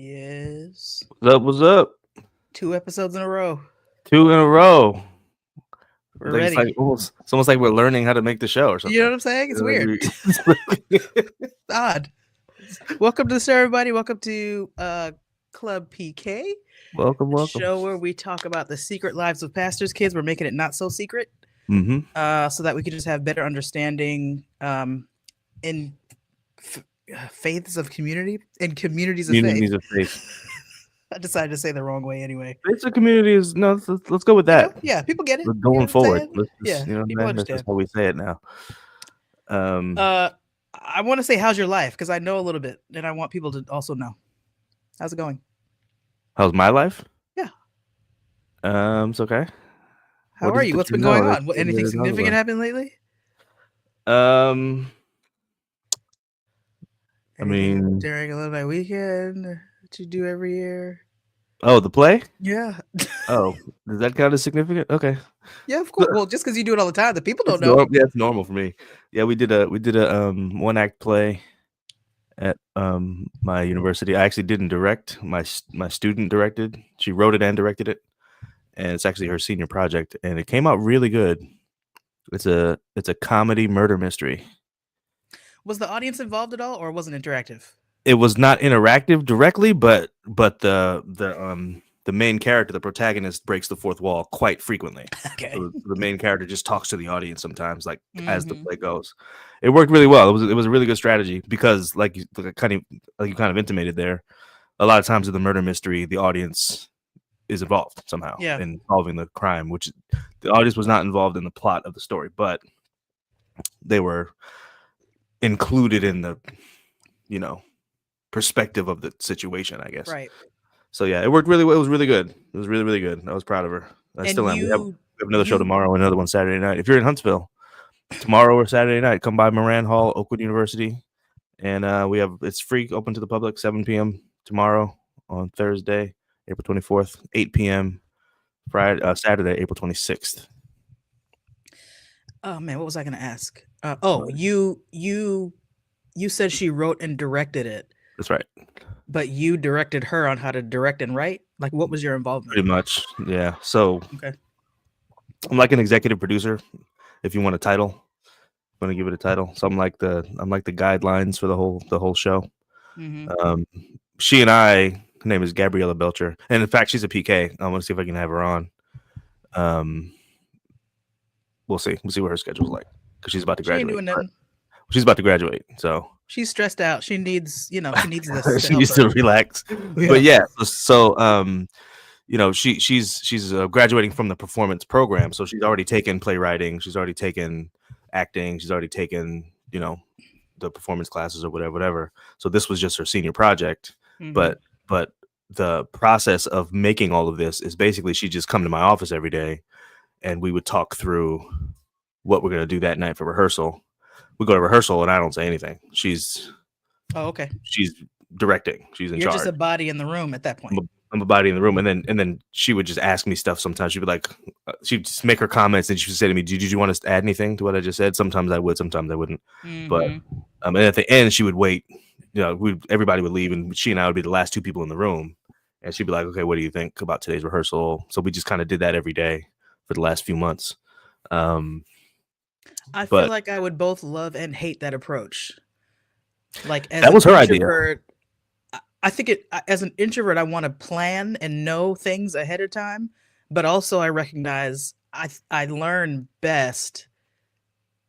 Yes. What's up? What's up? 2 episodes in a row. 2 in a row. We're ready. It's almost like we're learning how to make the show or You know something. what I'm saying? It's Like weird. we- Odd. Welcome to the show, everybody. Welcome to Club PK, welcome, the welcome. show where we talk about the secret lives of pastors' kids. We're making it not so secret, Mm-hmm. so that we can just have better understanding in faiths of community, in communities of faith. Communities of faith. I decided to say the wrong way anyway. Faiths of communities. No, let's go with that. Yeah, people get it. We're You know going what I'm forward. saying? Let's Yeah, just, you know, people man, that's just understand. how we say it now. I want to say, how's your life? Because I know a little bit, and I want people to also know. How's it going? How's my life? Yeah. It's okay. How are you? What's been going on? Anything significant happened lately? I Anything mean, during a little bit weekend that you do every year? oh, the play. Yeah. Oh, does that count as significant? Okay. Yeah, of course. Well, just because you do it all the time, the people don't know. Yeah, it's normal for me. Yeah, we did a one act play at my university. I actually didn't direct. My student directed. She wrote it and directed it, and it's actually her senior project, and it came out really good. It's a comedy murder mystery. Was the audience involved at all, or was it interactive? It was not interactive directly, but the main character, the protagonist, breaks the fourth wall quite frequently. Okay. So the main character just talks to the audience sometimes, like as the Mhm. play goes. It worked really well. It was a really good strategy because, like you kind of intimated there, a lot of times in the murder mystery, the audience is involved somehow in solving the crime, which the audience was not involved in the plot of the story, but they were included in the, perspective of the situation, I guess. Right. So yeah, it worked really well. It was really good. It was really, really good. I was proud of her. I And still am. We have another show tomorrow and another one Saturday night. If you're in Huntsville, tomorrow or Saturday night, come by Moran Hall, Oakwood University, and it's free, open to the public, 7 p.m. tomorrow on Thursday, April 24th, 8 p.m. Saturday, April 26th. Oh man, what was I going to ask? You said she wrote and directed it. That's right. But you directed her on how to direct and write? Like, what was your involvement? Pretty much, yeah. So okay. I'm like an executive producer, if you want a title. I'm gonna give it a title. So I'm like the guidelines for the whole show. Mm-hmm. She and I, her name is Gabriella Belcher, and in fact, she's a PK. I want to see if I can have her on. We'll see. We'll see what her schedule's like because she's about to graduate. She's about to graduate, so she's stressed out. She needs, she needs this. She needs to relax. Yeah. But yeah, so she's graduating from the performance program, so she's already taken playwriting, she's already taken acting, she's already taken the performance classes or whatever. So this was just her senior project. Mm-hmm. But the process of making all of this is basically she just come to my office every day, and we would talk through what we're gonna do that night for rehearsal. We go to rehearsal and I don't say anything. She's directing. She's in charge. You're just a body in the room at that point. I'm a body in the room, and then she would just ask me stuff. Sometimes she'd be like, she'd just make her comments, and she would say to me, "Did you want us to add anything to what I just said?" Sometimes I would, sometimes I wouldn't. Mm-hmm. But and at the end, she would wait. Everybody would leave, and she and I would be the last two people in the room. And she'd be like, "Okay, what do you think about today's rehearsal?" So we just kind of did that every day for the last few months. I feel like I would both love and hate that approach. Like that was her idea. I think as an introvert, I want to plan and know things ahead of time, but also I recognize I learn best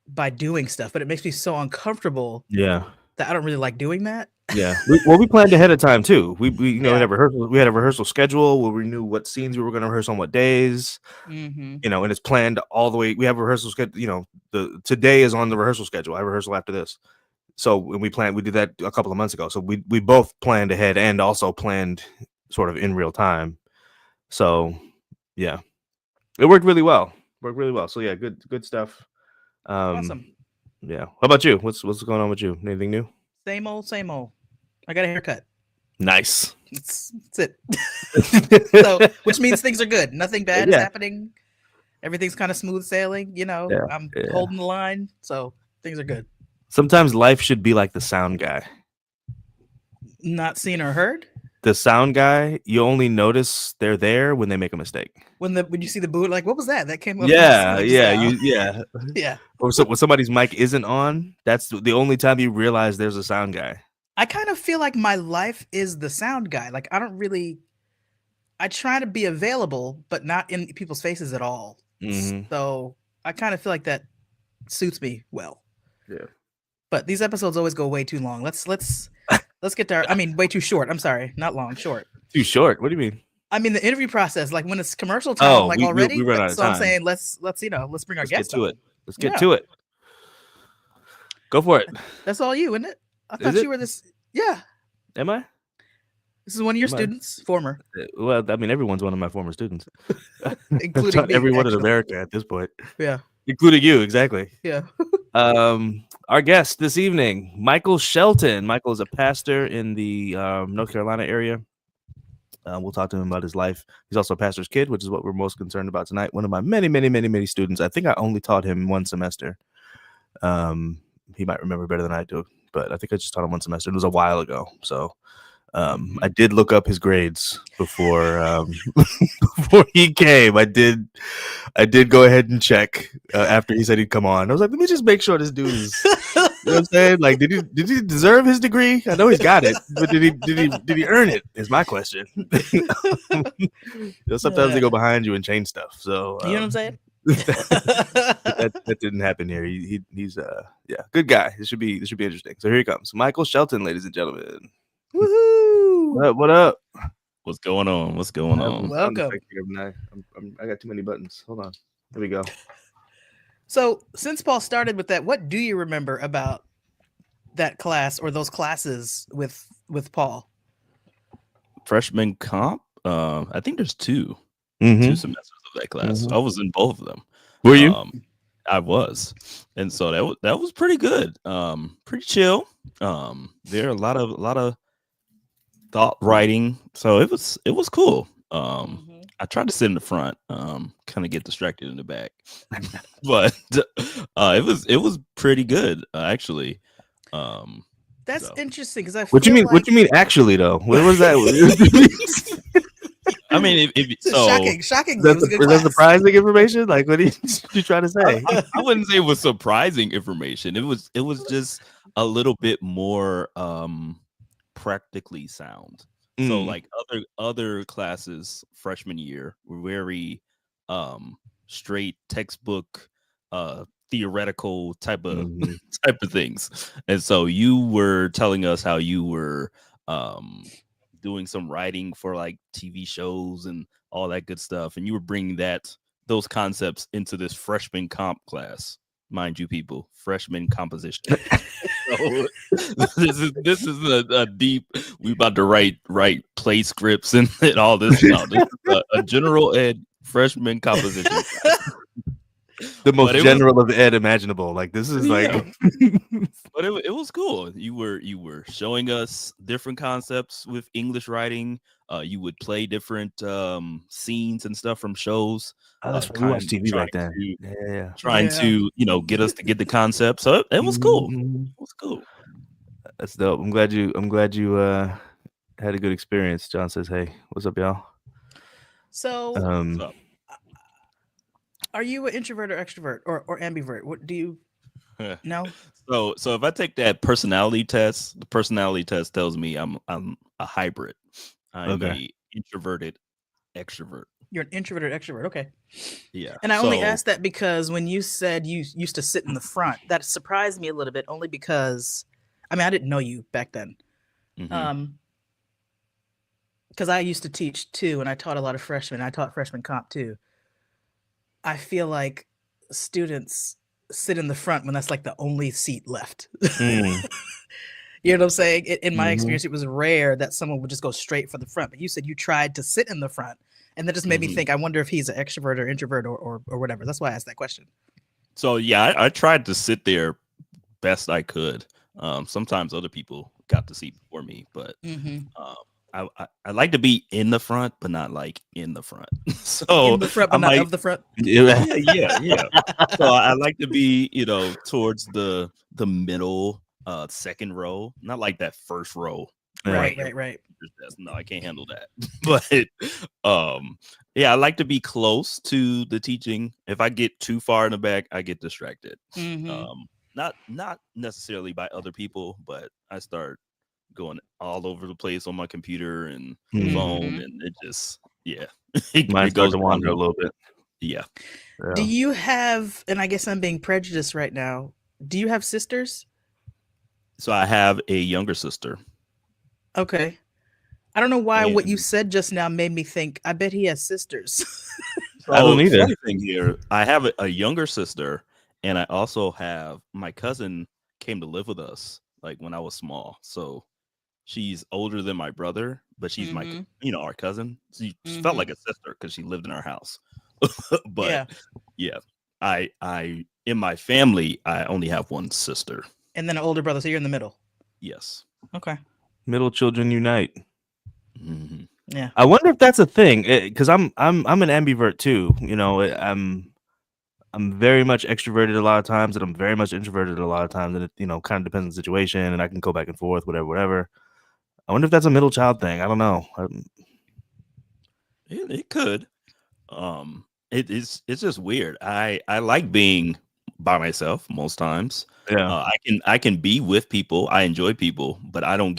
by doing stuff, but it makes me so uncomfortable. Yeah. That I don't really like doing that. Yeah. We planned ahead of time too. We we had a rehearsal schedule where we knew what scenes we were going to rehearse on what days. Mm-hmm. And it's planned all the way. We have a rehearsal schedule. Today is on the rehearsal schedule. I have rehearsal after this. So when we did that a couple of months ago. So we both planned ahead and also planned sort of in real time. So yeah, it worked really well. So yeah, good stuff. Awesome. Yeah. How about you? What's going on with you? Anything new? Same old. I got a haircut. Nice. That's it. So, which means things are good. Nothing bad is happening. Everything's kind of smooth sailing. I'm holding the line. So things are good. Sometimes life should be like the sound guy. Not seen or heard? the sound guy, you only notice they're there when they make a mistake. When you see the boot, like, what was that? That came up. Yeah, yeah. Or so when somebody's mic isn't on, that's the only time you realize there's a sound guy. I kind of feel like my life is the sound guy. Like, I try to be available, but not in people's faces at all. Mm-hmm. So I kind of feel like that suits me well. Yeah. But these episodes always go way too long. Let's get to way too short. I'm sorry, not long, short. Too short? What do you mean? I mean the interview process, like when it's commercial time, already. We run out of time. So I'm saying let's bring our guests to it. Let's get to it. Go for it. That's all you, isn't it? I thought you were this. Yeah. Am I? This is one of your students, former. Well, I mean, everyone's one of my former students, including me, everyone in America at this point. Yeah, including you, exactly. Yeah. Our guest this evening, Michael Shelton. Michael is a pastor in the North Carolina area. We'll talk to him about his life. He's also a pastor's kid, which is what we're most concerned about tonight. One of my many students. I think I only taught him one semester. He might remember better than I do, but I think I just taught him one semester. It was a while ago, so. I did look up his grades before before he came. I did go ahead and check after he said he'd come on. I was like, let me just make sure this dude is. You know what I'm saying? Like, did he deserve his degree? I know he's got it, but did he earn it? Is my question. Sometimes they go behind you and change stuff. So you know what I'm saying? that didn't happen here. He's good guy. This should be interesting. So here he comes, Michael Shelton, ladies and gentlemen. Woohoo! What up? What's going on? Welcome. I got too many buttons. Hold on. Here we go. So since Paul started with that, what do you remember about that class or those classes with Paul? Freshman comp. I think there's two semesters of that class. I was in both of them. Were you? I was, and so that was pretty good. Pretty chill. There are a lot of thought writing, so it was cool. I tried to sit in the front, kind of get distracted in the back, but it was pretty good actually. That's interesting because I. What you mean actually though? What was that? I mean, shocking. Is that surprising information? Like, what are you trying to say? I wouldn't say it was surprising information. It was just a little bit more practically sound. So like other classes freshman year were very straight textbook theoretical type of things. And so you were telling us how you were doing some writing for like TV shows and all that good stuff, and you were bringing those concepts into this freshman comp class, mind you, people, freshman composition. So this is a deep. We about to write play scripts and all this. No, this is a general ed freshman composition class. The most general of ed imaginable. Like this is like, but it was cool. You were showing us different concepts with English writing. You would play different scenes and stuff from shows. That's we watch TV like that. Trying to get us to get the concept. So it was cool. It was cool. That's dope. I'm glad you had a good experience. John says, "Hey, what's up, y'all?" So. What's up? Are you an introvert or extrovert or ambivert? What do you know? So if I take that personality test, the personality test tells me I'm a hybrid. I'm a introverted extrovert. You're an introverted extrovert. Okay. Yeah. And I only asked that because when you said you used to sit in the front, that surprised me a little bit, only because I didn't know you back then. Because I used to teach too, and I taught a lot of freshmen. I taught freshman comp too. I feel like students sit in the front when that's like the only seat left. You know what I'm saying? In my experience, it was rare that someone would just go straight for the front. But you said you tried to sit in the front, and that just made me think, I wonder if he's an extrovert or introvert or whatever. That's why I asked that question. So yeah, I tried to sit there best I could. Sometimes other people got the seat before me, but I like to be in the front, but not like in the front. So in the front, but not of the front. Yeah. So I like to be, towards the middle, second row, not like that first row Right. No, I can't handle that. But yeah, I like to be close to the teaching. If I get too far in the back, I get distracted. Not necessarily by other people, but I start going all over the place on my computer and phone, and it just Mine starts to wander a little bit. Yeah. Do you have, and I guess I'm being prejudiced right now, do you have sisters? So I have a younger sister. Okay. I don't know why what you said just now made me think, I bet he has sisters. I don't either. Funny thing here, I have a younger sister, and I also have my cousin came to live with us like when I was small. So she's older than my brother, but she's my, our cousin. She felt like a sister because she lived in our house. But I in my family, I only have one sister. And then an older brother, so you're in the middle. Yes. Okay. Middle children unite. Yeah. I wonder if that's a thing, because I'm an ambivert too. I'm very much extroverted a lot of times, and I'm very much introverted a lot of times, and it kind of depends on the situation, and I can go back and forth, whatever. I wonder if that's a middle child thing. I don't know. It could. It's just weird. I like being by myself most times. Yeah. I can be with people. I enjoy people, but I don't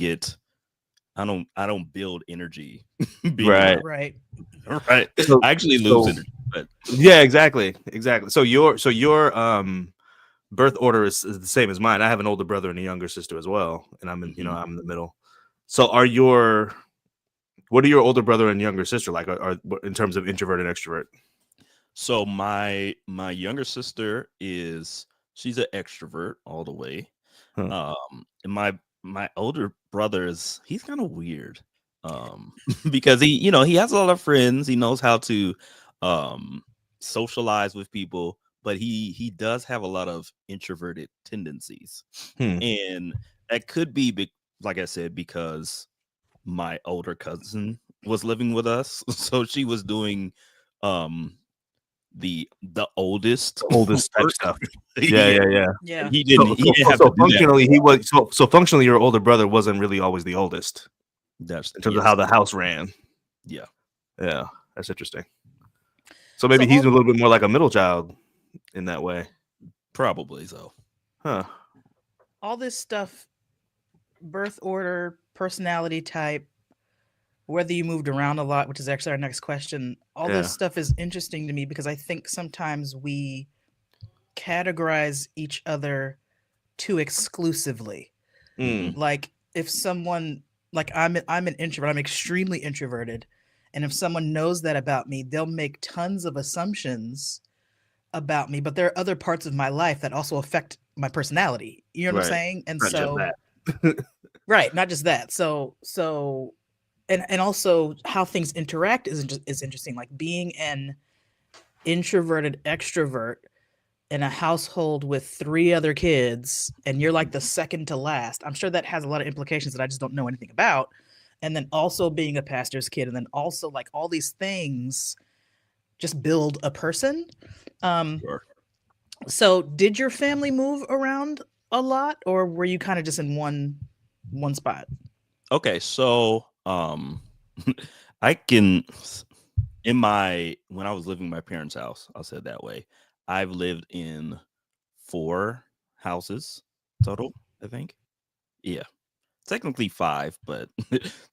build energy. Right. So, I actually lose energy. But yeah, exactly. So your birth order is the same as mine. I have an older brother and a younger sister as well, and I'm in I'm in the middle. So what are your older brother and younger sister like? Are in terms of introvert and extrovert? So my younger sister she's an extrovert all the way. And my older brother he's kind of weird. Because he has a lot of friends. He knows how to socialize with people, but he does have a lot of introverted tendencies. And that could be like I said, because my older cousin was living with us, so she was doing the oldest type stuff. Yeah. He didn't have to functionally do that. So functionally your older brother wasn't really always the oldest. That's in terms of how the house ran. Yeah, that's interesting. So maybe he's a little bit more like a middle child in that way. Probably so. All this stuff, birth order, personality type, whether you moved around a lot, which is actually our next question. All this stuff is interesting to me because I think sometimes we categorize each other too exclusively. Like if someone, like I'm an introvert, I'm extremely introverted. And if someone knows that about me, they'll make tons of assumptions about me, but there are other parts of my life that also affect my personality. You know what I'm saying? And not so, just that. right, not just that. So, and also how things interact is interesting. Like being an introverted extrovert in a household with 3 other kids, and you're like the second to last. I'm sure that has a lot of implications that I just don't know anything about. And then also being a pastor's kid, and then also like all these things just build a person. Sure. So did your family move around a lot, or were you kind of just in one spot? Okay, so I can when I was living in my parents' house, I'll say it that way. I've lived in 4 houses total, I think. Yeah. Technically 5, but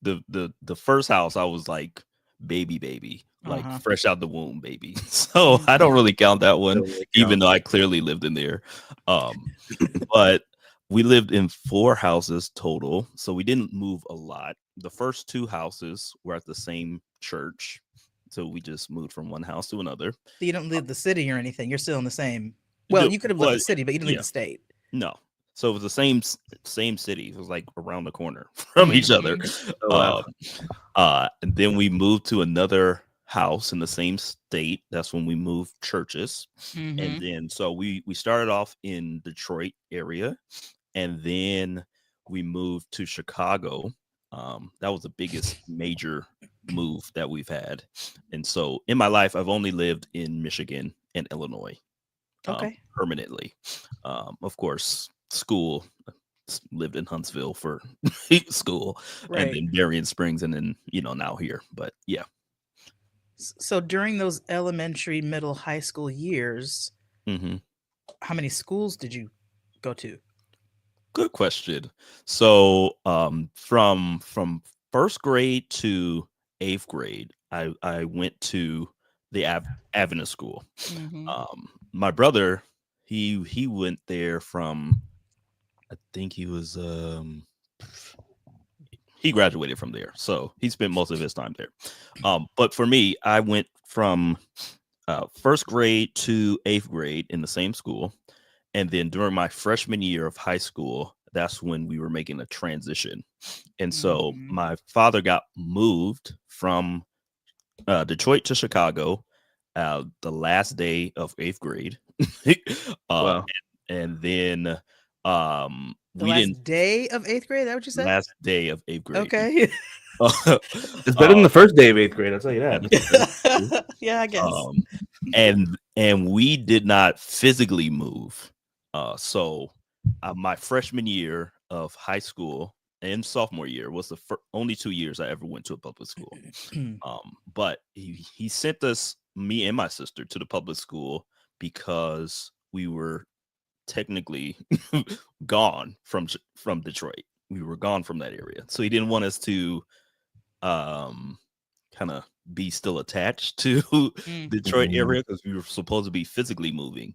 the first house I was like baby, like fresh out the womb baby. So I don't really count that one, even though I clearly lived in there. But we lived in 4 houses total, so we didn't move a lot. The first 2 houses were at the same church, so we just moved from one house to another. So you don't leave the city or anything. You're still in the same. Well, you could have left the city, but you didn't leave the state. No. So it was the same city. It was like around the corner from each other. And then we moved to another house in the same state. That's when we moved churches. And then so we started off in Detroit area, and then we moved to Chicago. That was the biggest major move that we've had. And so in my life, I've only lived in Michigan and Illinois permanently. Of course, school, lived in Huntsville for school, and Right. then Darien Springs, and then now here. But yeah. So during those elementary, middle, high school years, Hmm. how many schools did you go to? Good question. So from first grade to eighth grade, I went to the Adventist school. Mm-hmm. My brother, he went there from, I think he graduated from there, so he spent most of his time there. But for me, I went from first grade to eighth grade in the same school. And then during my freshman year of high school, that's when we were making a transition. And so Mm-hmm. my father got moved from Detroit to Chicago the last day of eighth grade. uh, Wow. and then The we didn't, last day of eighth grade? Is that what you said? last day of eighth grade. Okay. It's better than the first day of 8th grade, I'll tell you that. Yeah, I guess. And we did not physically move. So my freshman year of high school and sophomore year was the only 2 years I ever went to a public school. But he sent me and my sister, to the public school because we were technically gone from Detroit. We were gone from that area, so he didn't want us to kind of be still attached to Detroit area, because we were supposed to be physically moving.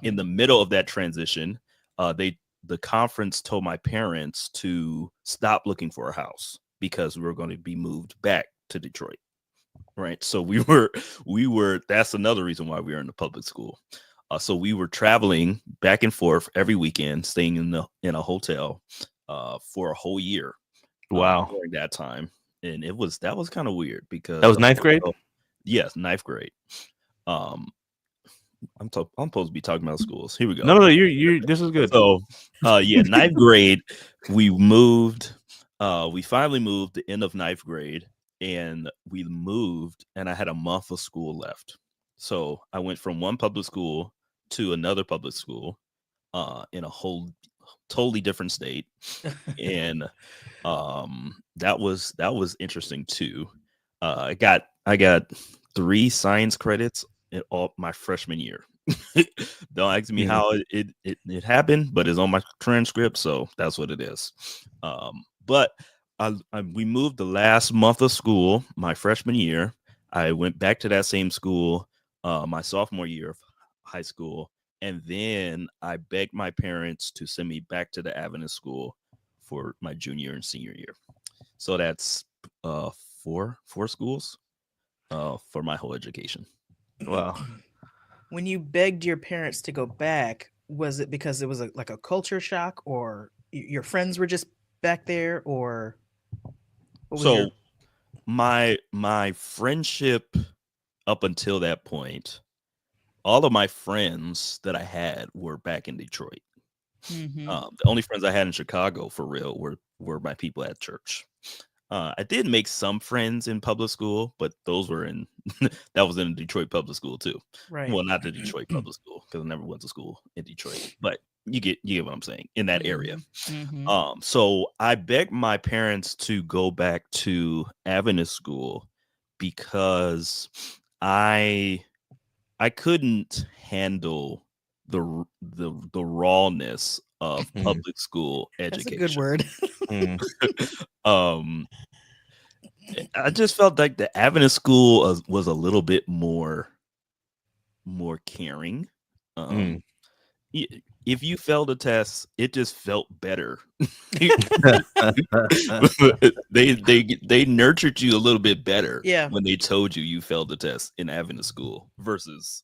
In the middle of that transition, the conference told my parents to stop looking for a house because we were going to be moved back to Detroit. Right. So we were, that's another reason why we were in the public school. So we were traveling back and forth every weekend, staying in a hotel for a whole year. Wow. During that time. And that was kind of weird because That was ninth grade? Yes, ninth grade. I'm supposed to be talking about schools. Here we go. No, you this is good. So yeah, ninth grade, we moved. We finally moved the end of ninth grade, and we moved, and I had a month of school left. So I went from one public school to another public school in a whole totally different state. And that was interesting too. I got 3 science credits in all my freshman year. Don't ask me how it happened, but it's on my transcript, so that's what it is. But we moved the last month of school my freshman year. I went back to that same school my sophomore year of high school, and then I begged my parents to send me back to the Adventist school for my junior and senior year. So that's four schools for my whole education. Wow. When you begged your parents to go back, was it because it was like a culture shock, or your friends were just back there, or what was So my friendship up until that point, all of my friends that I had were back in Detroit. The only friends I had in Chicago for real were my people at church. I did make some friends in public school, but those were that was in Detroit public school too. Right. Well, not the Detroit public school, because I never went to school in Detroit, but you get what I'm saying, in that area. So I begged my parents to go back to Adventist school because I couldn't handle the rawness of public school education. That's a good word. I just felt like the Adventist school was a little bit more caring. If you failed a test, it just felt better. they nurtured you a little bit better when they told you failed the test in Adventist school versus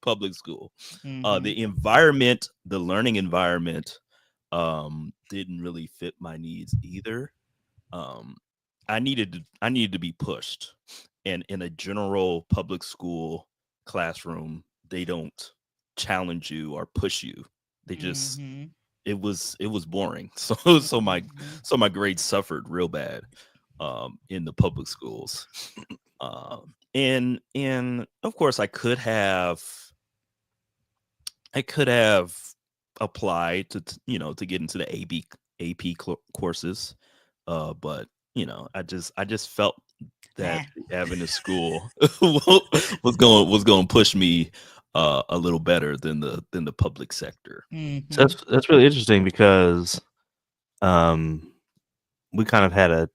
public school. The environment, the learning environment, didn't really fit my needs either. I needed to be pushed, and in a general public school classroom, they don't challenge you or push you. They just it was boring. So my grades suffered real bad in the public schools. And of course I could have apply to to get into the AP courses, but I just felt that having a school was going to push me a little better than the public sector. So that's really interesting because we kind of had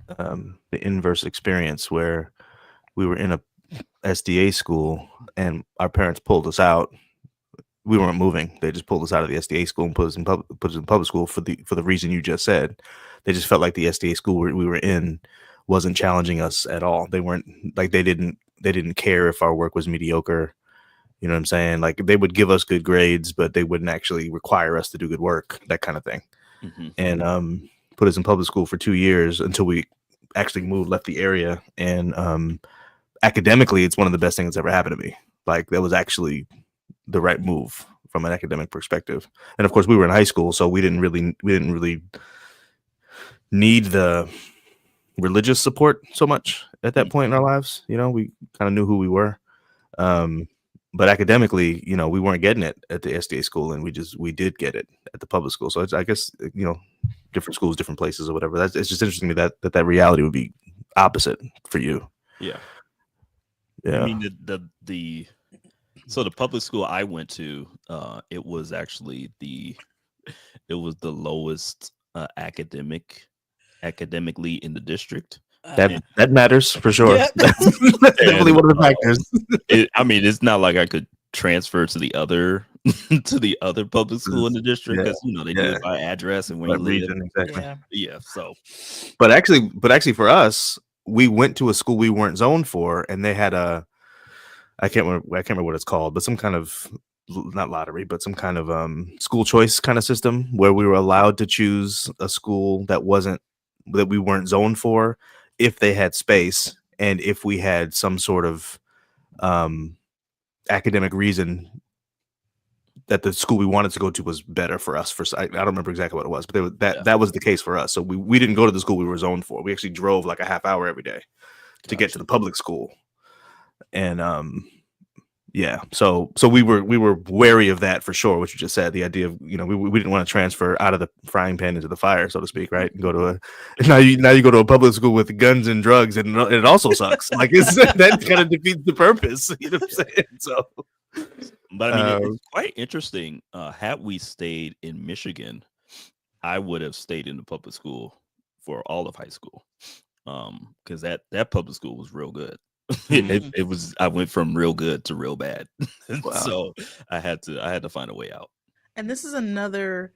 the inverse experience where we were in a SDA school and our parents pulled us out. We weren't moving. They just pulled us out of the SDA school and put us in public school for the reason you just said. They just felt like the SDA school we were in wasn't challenging us at all. They weren't like they didn't care if our work was mediocre. You know what I'm saying? Like they would give us good grades, but they wouldn't actually require us to do good work, that kind of thing. And put us in public school for 2 years until we actually left the area. And academically, it's one of the best things that's ever happened to me. Like that was actually the right move from an academic perspective. And of course we were in high school, so we didn't really need the religious support so much at that point in our lives. We kind of knew who we were. But academically, we weren't getting it at the SDA school, and we did get it at the public school. So it's, I guess, different schools, different places or whatever. It's just interesting to me that reality would be opposite for you. Yeah. Yeah. I mean, so the public school I went to, it was actually the lowest academically in the district. That matters for sure. Yeah. That's definitely one of the factors. It's not like I could transfer to the other public school in the district because they do it by address and where you live. Exactly. Yeah. So, but actually, for us, we went to a school we weren't zoned for, and they had I can't remember what it's called, but some kind of, not lottery, but some kind of school choice kind of system where we were allowed to choose a school that we weren't zoned for if they had space and if we had some sort of academic reason that the school we wanted to go to was better for us. I don't remember exactly what it was, but that was the case for us. So we didn't go to the school we were zoned for. We actually drove like a half hour every day to get to the public school. And yeah, so we were wary of that for sure, what you just said. The idea of we didn't want to transfer out of the frying pan into the fire, so to speak, right? And go to now you go to a public school with guns and drugs, and it also sucks. Like that kind of defeats the purpose. You know what I'm saying? So, but I mean, it's quite interesting. Had we stayed in Michigan, I would have stayed in the public school for all of high school, because that public school was real good. It was. I went from real good to real bad. Wow. So I had to find a way out. And this is another.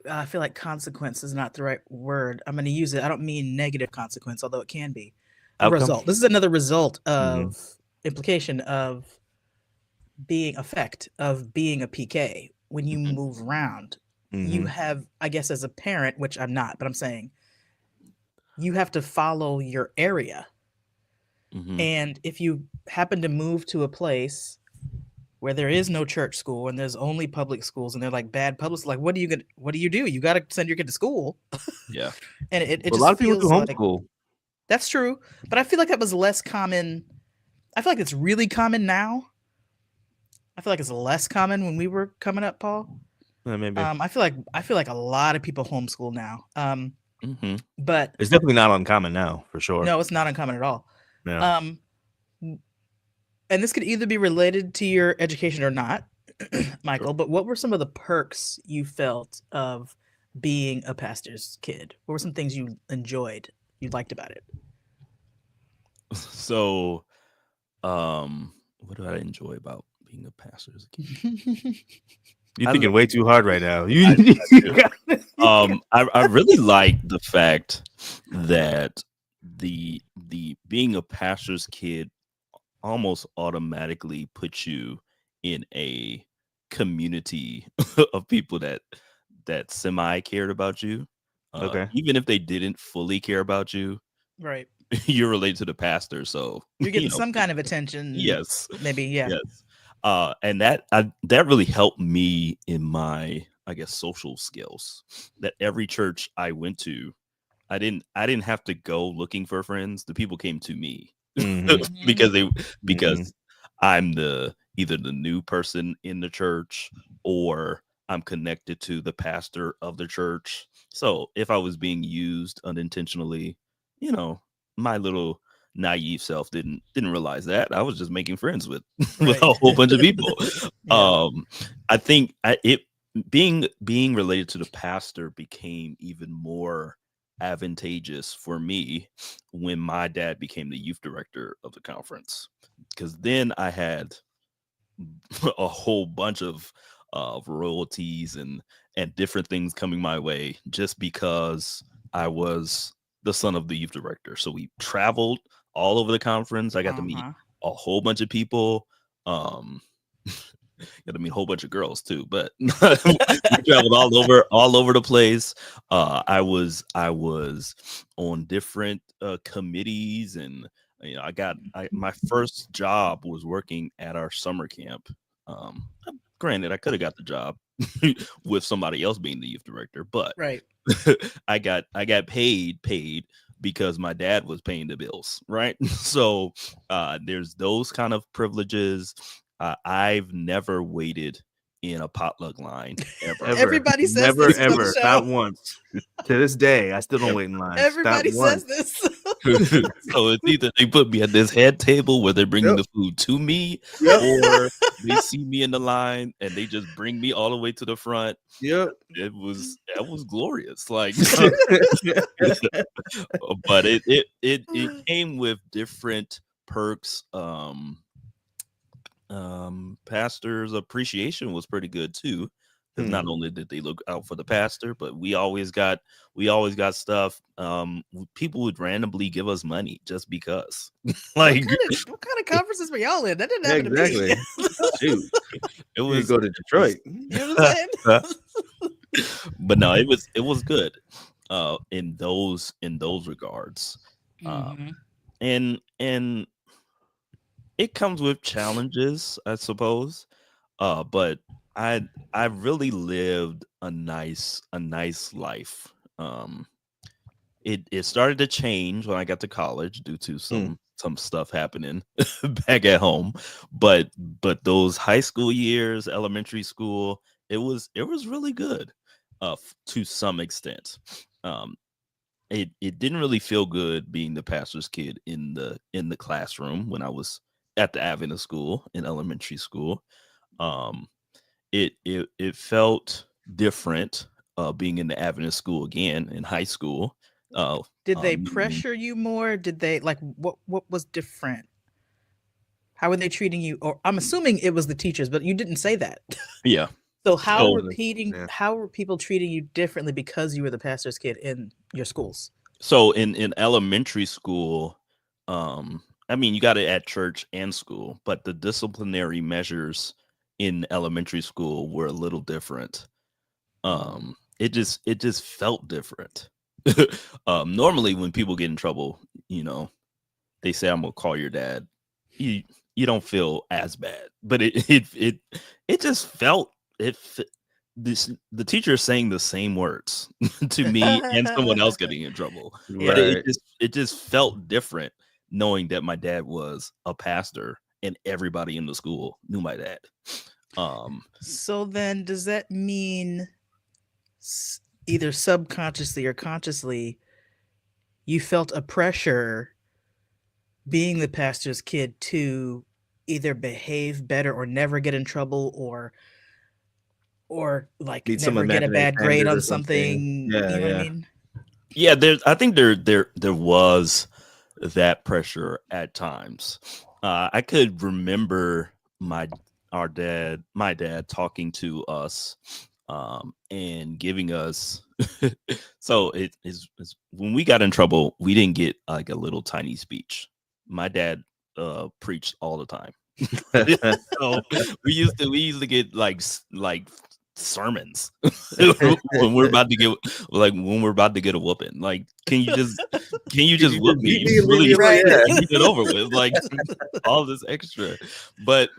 I feel like consequence is not the right word. I'm going to use it. I don't mean negative consequence, although it can be a result. This is another result of implication of being a PK. When you move around, you have, I guess, as a parent, which I'm not, but I'm saying you have to follow your area. And if you happen to move to a place where there is no church school and there's only public schools and they're like bad public, like what do you do? You got to send your kid to school. Yeah. And it a just lot of people feels do like homeschool. That's true, but I feel like that was less common. I feel like it's really common now. I feel like it's less common when we were coming up, Paul. Maybe. I feel like a lot of people homeschool now. But it's definitely not uncommon now, for sure. No, it's not uncommon at all. Yeah. And this could either be related to your education or not, Michael, but what were some of the perks you felt of being a pastor's kid? What were some things you enjoyed, you liked about it? So, what do I enjoy about being a pastor's kid? You're thinking way too hard right now. I really like the fact that the being a pastor's kid almost automatically puts you in a community of people that semi cared about you. Okay. Even if they didn't fully care about you, right? You're related to the pastor, so you're getting some kind of attention. Yes, maybe. Yeah. Yes. And that really helped me in my, I guess, social skills. That every church I went to, I didn't have to go looking for friends. The people came to me because I'm either the new person in the church or I'm connected to the pastor of the church. So if I was being used unintentionally, you know, my little naive self didn't realize that. I was just making friends with with a whole bunch of people. I think it being related to the pastor became even more advantageous for me when my dad became the youth director of the conference, because then I had a whole bunch of royalties and different things coming my way just because I was the son of the youth director. So we traveled all over the conference. I got to meet a whole bunch of people. Got to meet a whole bunch of girls too, but we traveled all over the place. I was on different committees, and my first job was working at our summer camp. Granted, I could have got the job with somebody else being the youth director, but I got paid because my dad was paying the bills, right? So there's those kind of privileges. I've never waited in a potluck line ever. Everybody says never, this ever, not once. To this day, I still don't wait in line. Everybody says this. So it's either they put me at this head table where they're bringing the food to me, or they see me in the line and they just bring me all the way to the front. That was glorious. Like, but it came with different perks. Pastor's appreciation was pretty good too, because not only did they look out for the pastor, but we always got stuff. People would randomly give us money just because. Like, what kind of conferences were y'all in? That didn't happen to me. Shoot. It was go to Detroit. You know what I'm saying? But no, it was good in those regards. And it comes with challenges, I suppose. But I really lived a nice life. It started to change when I got to college due to some stuff happening back at home. But those high school years, elementary school, it was really good to some extent. It didn't really feel good being the pastor's kid in the classroom when I was at the Adventist school in elementary school. It felt different being in the Adventist school again in high school. Did they pressure you more? Did they what was different? How were they treating you? Or I'm assuming it was the teachers, but you didn't say that. Yeah. So how were people treating you differently because you were the pastor's kid in your schools? So in elementary school, I mean, you got it at church and school, but the disciplinary measures in elementary school were a little different. It just felt different. Normally when people get in trouble, they say, "I'm gonna call your dad." You don't feel as bad, but it just felt the teacher is saying the same words to me and someone else getting in trouble. But it just felt different knowing that my dad was a pastor and everybody in the school knew my dad. So then does that mean either subconsciously or consciously you felt a pressure being the pastor's kid to either behave better or never get in trouble or like never get a bad grade on something? Yeah, you know what I mean? Yeah, I think there was that pressure at times. I could remember my dad talking to us and giving us so it is when we got in trouble, we didn't get like a little tiny speech. My dad preached all the time. So we used to get like sermons when we're about to get a whooping. Like, can you just whoop me? Really get it over with, like all this extra. But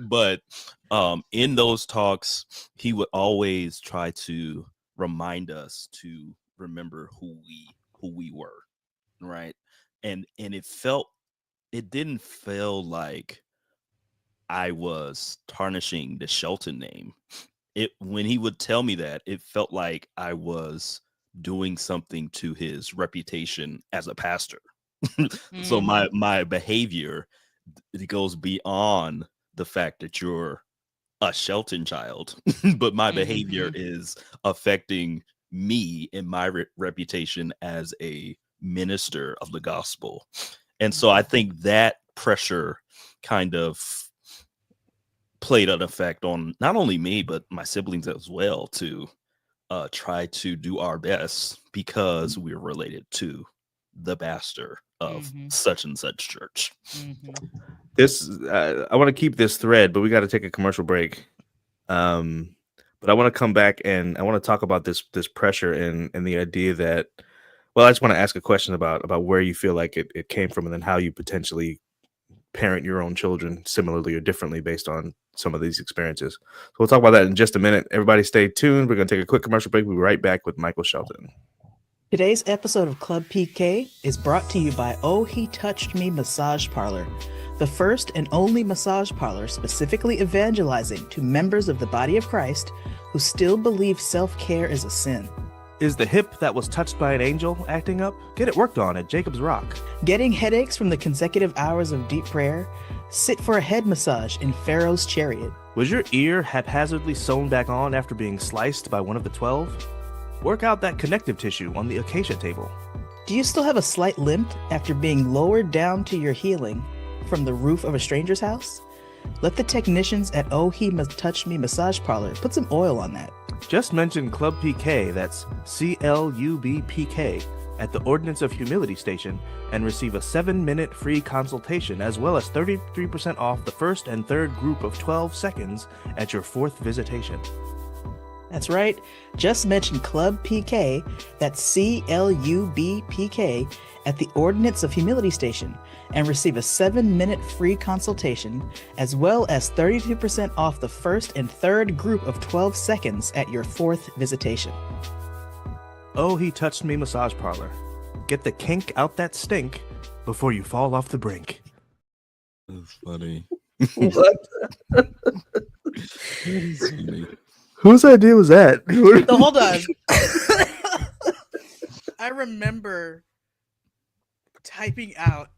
in those talks, he would always try to remind us to remember who we were, right? And it didn't feel like I was tarnishing the Shelton name. when he would tell me that, it felt like I was doing something to his reputation as a pastor. So my behavior, it goes beyond the fact that you're a Shelton child, but my behavior is affecting me and my reputation as a minister of the gospel. And so I think that pressure kind of played an effect on not only me, but my siblings as well, to try to do our best because we're related to the pastor of such and such church. This I want to keep this thread, but we got to take a commercial break. But I want to come back and I want to talk about this pressure and the idea that, well, I just want to ask a question about where you feel like it came from, and then how you potentially parent your own children similarly or differently based on some of these experiences. So we'll talk about that in just a minute. Everybody stay tuned. We're going to take a quick commercial break. We'll be right back with Michael Shelton. Today's episode of Club PK is brought to you by Oh He Touched Me Massage Parlor, the first and only massage parlor specifically evangelizing to members of the body of Christ who still believe self-care is a sin. Is the hip that was touched by an angel acting up? Get it worked on at Jacob's Rock. Getting headaches from the consecutive hours of deep prayer? Sit for a head massage in Pharaoh's Chariot. Was your ear haphazardly sewn back on after being sliced by one of the 12? Work out that connective tissue on the acacia table. Do you still have a slight limp after being lowered down to your healing from the roof of a stranger's house? Let the technicians at Oh He Touched Me Massage Parlor put some oil on that. Just mention Club PK, that's CLUBPK, at the Ordinance of Humility station and receive a 7-minute free consultation, as well as 33% off the first and third group of 12 seconds at your 4th visitation. That's right. Just mention Club PK, that's CLUBPK, at the Ordinance of Humility station and receive a 7-minute free consultation, as well as 32% off the first and third group of 12 seconds at your 4th visitation. Oh, He Touched Me Massage Parlor. Get the kink out that stink before you fall off the brink. That's funny. What? Whose idea was that? So hold on. I remember typing out,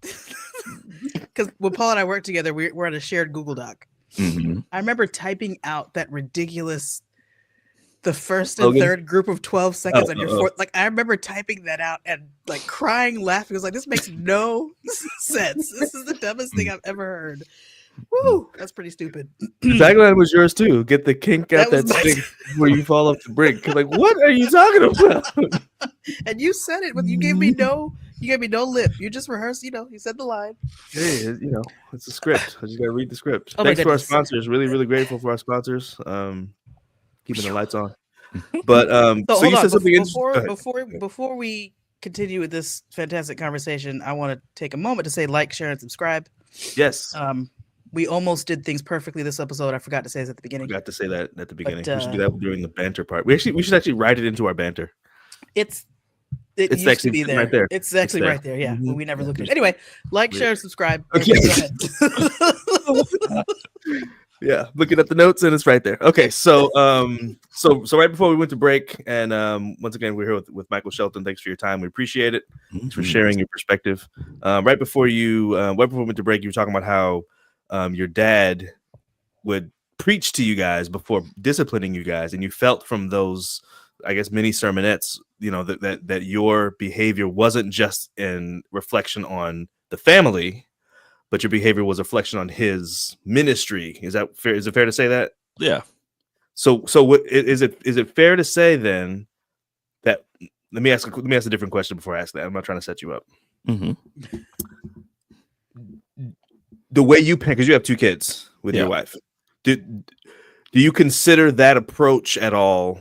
because when Paul and I work together, we're on a shared Google Doc. I remember typing out that ridiculous, the first and third group of 12 seconds on your 4th. Like, I remember typing that out and like crying, laughing. I was like, this makes no sense. This is the dumbest thing I've ever heard. Woo, that's pretty stupid. Tagline was yours too. Get the kink out that stink where you fall off the brink. Like, what are you talking about? And you said it, but you gave me no lip. You just rehearsed, you said the line. Hey, it's a script. I just gotta read the script. Thanks to our sponsors. Really, really grateful for our sponsors. Keeping the lights on. But so you said something before we continue with this fantastic conversation, I want to take a moment to say like, share, and subscribe. Yes. We almost did things perfectly this episode. I forgot to say this at the beginning. Forgot to say that at the beginning. We should do that during the banter part. We should actually write it into our banter. It used to be there. Right there. It's actually right there. Yeah. But we never looked at it. Anyway, like, share, subscribe. Okay. Yeah, looking at the notes and it's right there. Okay, so so right before we went to break, and once again we're here with Michael Shelton. Thanks for your time. We appreciate it. Thanks for sharing your perspective. Right before we went to break, you were talking about how your dad would preach to you guys before disciplining you guys, and you felt from those, I guess, mini sermonettes, that your behavior wasn't just in reflection on the family, but your behavior was a reflection on his ministry. Is that fair? Is it fair to say that? Yeah. So what is it fair to say then that, let me ask a different question before I ask that. I'm not trying to set you up. The way you parent, because you have 2 kids with your wife, do you consider that approach at all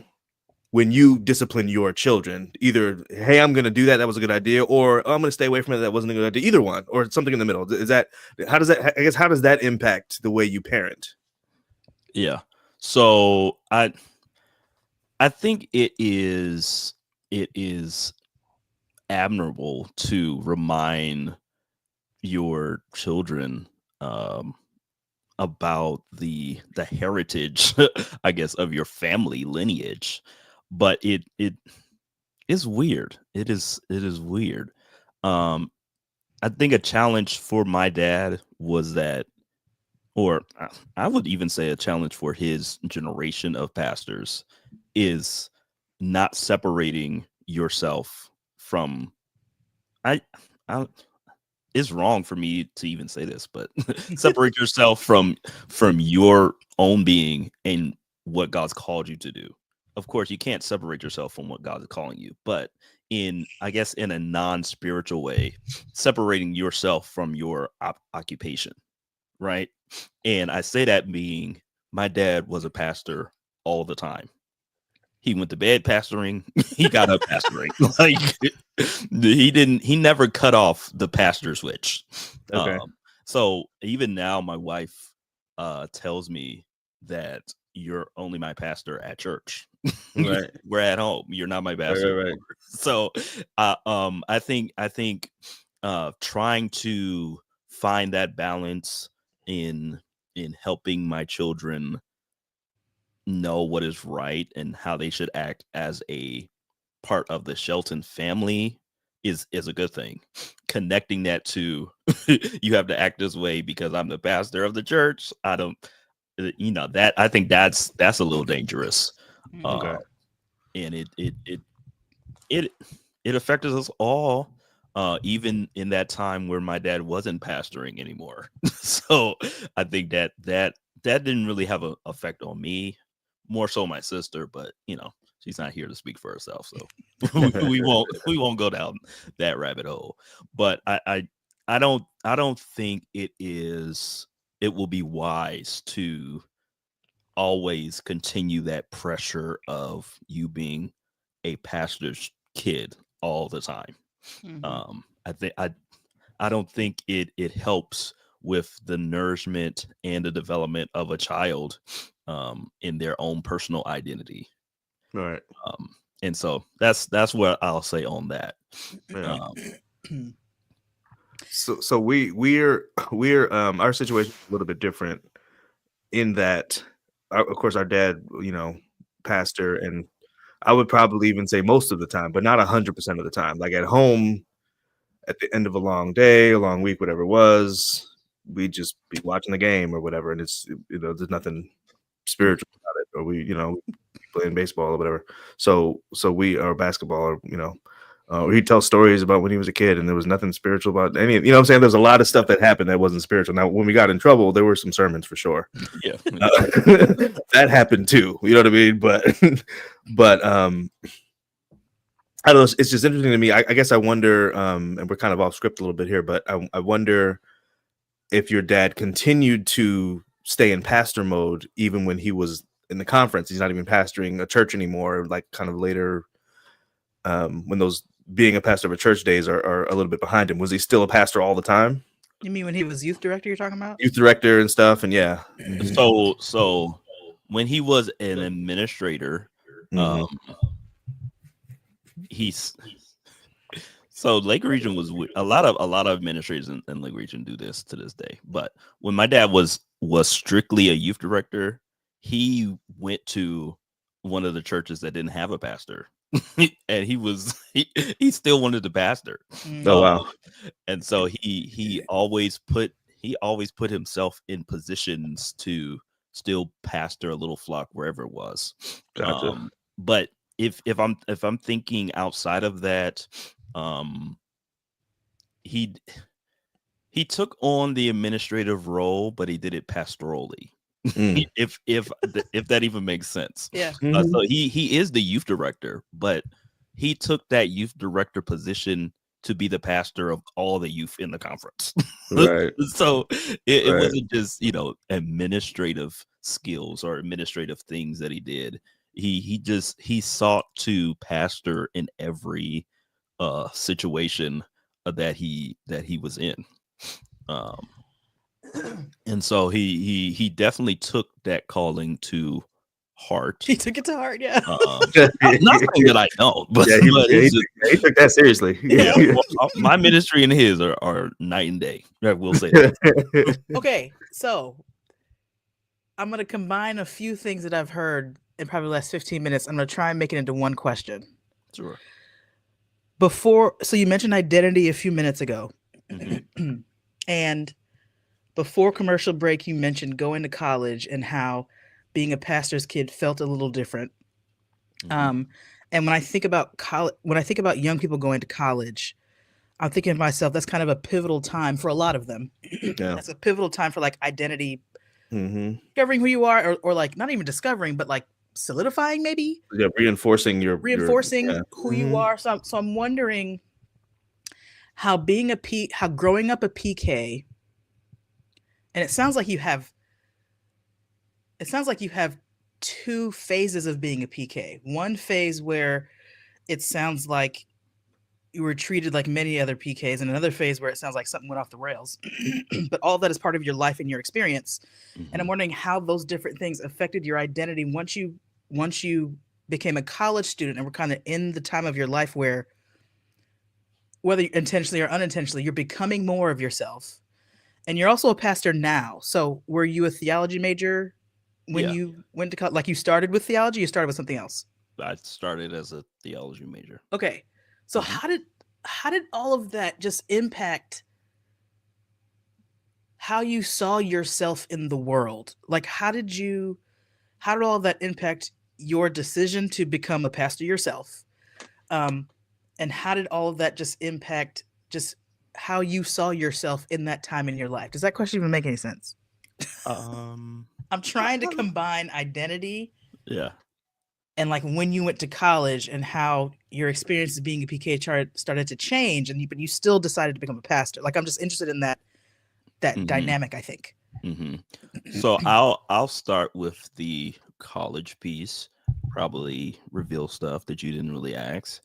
when you discipline your children? Either, hey, I'm going to do that was a good idea, or I'm going to stay away from it, that wasn't a good idea. Either one, or something in the middle. How does that impact the way you parent? Yeah. So I think it is admirable to remind your children about the heritage, I guess, of your family lineage, but it is weird. It is weird. I think a challenge for my dad was that, or I would even say a challenge for his generation of pastors, is not separating yourself from. I it's wrong for me to even say this, but separate yourself from your own being and what God's called you to do. Of course, you can't separate yourself from what God is calling you, but I guess in a non-spiritual way, separating yourself from your occupation, right? And I say that being my dad was a pastor all the time. He went to bed pastoring. He got up pastoring. Like he never cut off the pastor switch. Okay. So even now, my wife tells me that you're only my pastor at church. Right. We're at home. You're not my pastor. Right. So I think trying to find that balance in helping my children know what is right and how they should act as a part of the Shelton family is a good thing. Connecting that to you have to act this way because I'm the pastor of the church. I don't, that I think that's a little dangerous. Okay. And it affected us all, even in that time where my dad wasn't pastoring anymore. So I think that didn't really have an effect on me. More so my sister, but she's not here to speak for herself, so we won't go down that rabbit hole. But I don't think it will be wise to always continue that pressure of you being a pastor's kid all the time. I don't think it helps with the nourishment and the development of a child in their own personal identity. Right. And so that's what I'll say on that. Yeah. So we're our situation is a little bit different in that, of course, our dad, pastor, and I would probably even say most of the time, but not 100% of the time. Like at home, at the end of a long day, a long week, whatever it was, we'd just be watching the game or whatever, and it's there's nothing spiritual about it, or we playing baseball or whatever. So we or basketball, or he'd tell stories about when he was a kid, and there was nothing spiritual about any. You know what I'm saying? There's a lot of stuff that happened that wasn't spiritual. Now, when we got in trouble, there were some sermons for sure. Yeah, that happened too. You know what I mean? But I don't know. It's just interesting to me. I guess I wonder, and we're kind of off script a little bit here, but I wonder if your dad continued to stay in pastor mode even when he was in the conference. He's not even pastoring a church anymore. Like kind of later, when those being a pastor of a church days are a little bit behind him. Was he still a pastor all the time? You mean when he was youth director? You're talking about youth director and stuff, and yeah. So when he was an administrator, he's. So Lake Region was a lot of administrators in Lake Region do this to this day. But when my dad was strictly a youth director, he went to one of the churches that didn't have a pastor, and he still wanted to pastor. Oh wow! And so he always put himself in positions to still pastor a little flock wherever it was. Gotcha. But if I'm thinking outside of that. He took on the administrative role, but he did it pastorally. If that even makes sense. Yeah. So he is the youth director, but he took that youth director position to be the pastor of all the youth in the conference. Right. So it wasn't just administrative skills or administrative things that he did. He sought to pastor in every situation that he was in, and so he definitely took that calling to heart. He took it to heart, yeah. Not saying that I don't, but yeah, he took that seriously. Yeah, well, my ministry and his are night and day. We'll say that. Okay, so I'm going to combine a few things that I've heard in probably the last 15 minutes. I'm going to try and make it into one question. Sure. So you mentioned identity a few minutes ago. And before commercial break, you mentioned going to college and how being a pastor's kid felt a little different. And when I think about young people going to college, I'm thinking to myself, that's kind of a pivotal time for a lot of them. Yeah. That's a pivotal time for like identity, discovering who you are, or like not even discovering, but like solidifying, maybe. Yeah, reinforcing who you are. So I'm wondering how growing up a PK, and it sounds like you have two phases of being a PK. One phase where it sounds like you were treated like many other PKs, and another phase where it sounds like something went off the rails. But all that is part of your life and your experience. And I'm wondering how those different things affected your identity once you became a college student and were kind of in the time of your life where, whether intentionally or unintentionally, you're becoming more of yourself. And you're also a pastor now. So were you a theology major when you went to college? Like, you started with theology, you started with something else? I started as a theology major. Okay. So how did all of that just impact how you saw yourself in the world? Like, how did all of that impact your decision to become a pastor yourself? And how did all of that just impact just how you saw yourself in that time in your life? Does that question even make any sense? I'm trying to combine identity. Yeah. And like when you went to college and how your experience as being a PK started to change, but you still decided to become a pastor. Like, I'm just interested in that dynamic, I think. So I'll start with the college piece, probably reveal stuff that you didn't really ask.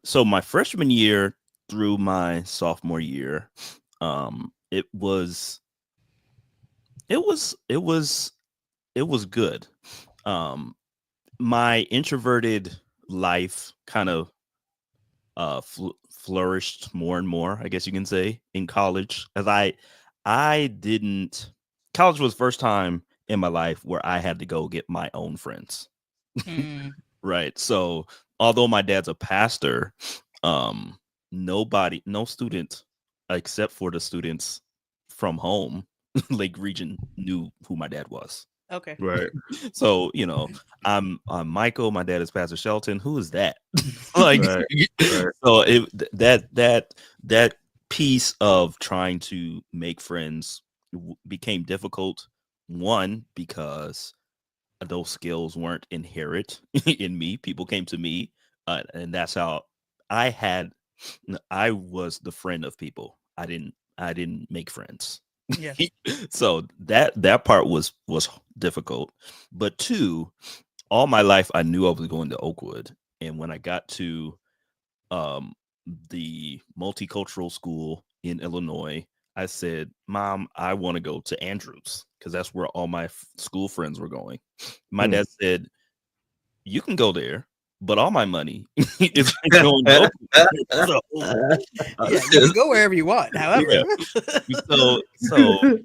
So my freshman year through my sophomore year, it was good. My introverted life kind of flourished more and more, I guess you can say, in college, as college was the first time in my life where I had to go get my own friends. Right. So although my dad's a pastor, no student except for the students from home, Lake Region, knew who my dad was. Okay. Right. So, I'm Michael. My dad is Pastor Shelton. Who is that? Like, right. So that piece of trying to make friends became difficult. One, because those skills weren't inherent in me. People came to me, and that's how I was the friend of people. I didn't make friends. Yeah. So that part was difficult. But two, all my life I knew I was going to Oakwood, and when I got to the multicultural school in Illinois, I said, "Mom, I want to go to Andrews," because that's where all my school friends were going. My dad said, "You can go there, but all my money is going to Oakwood." You can go wherever you want. However, so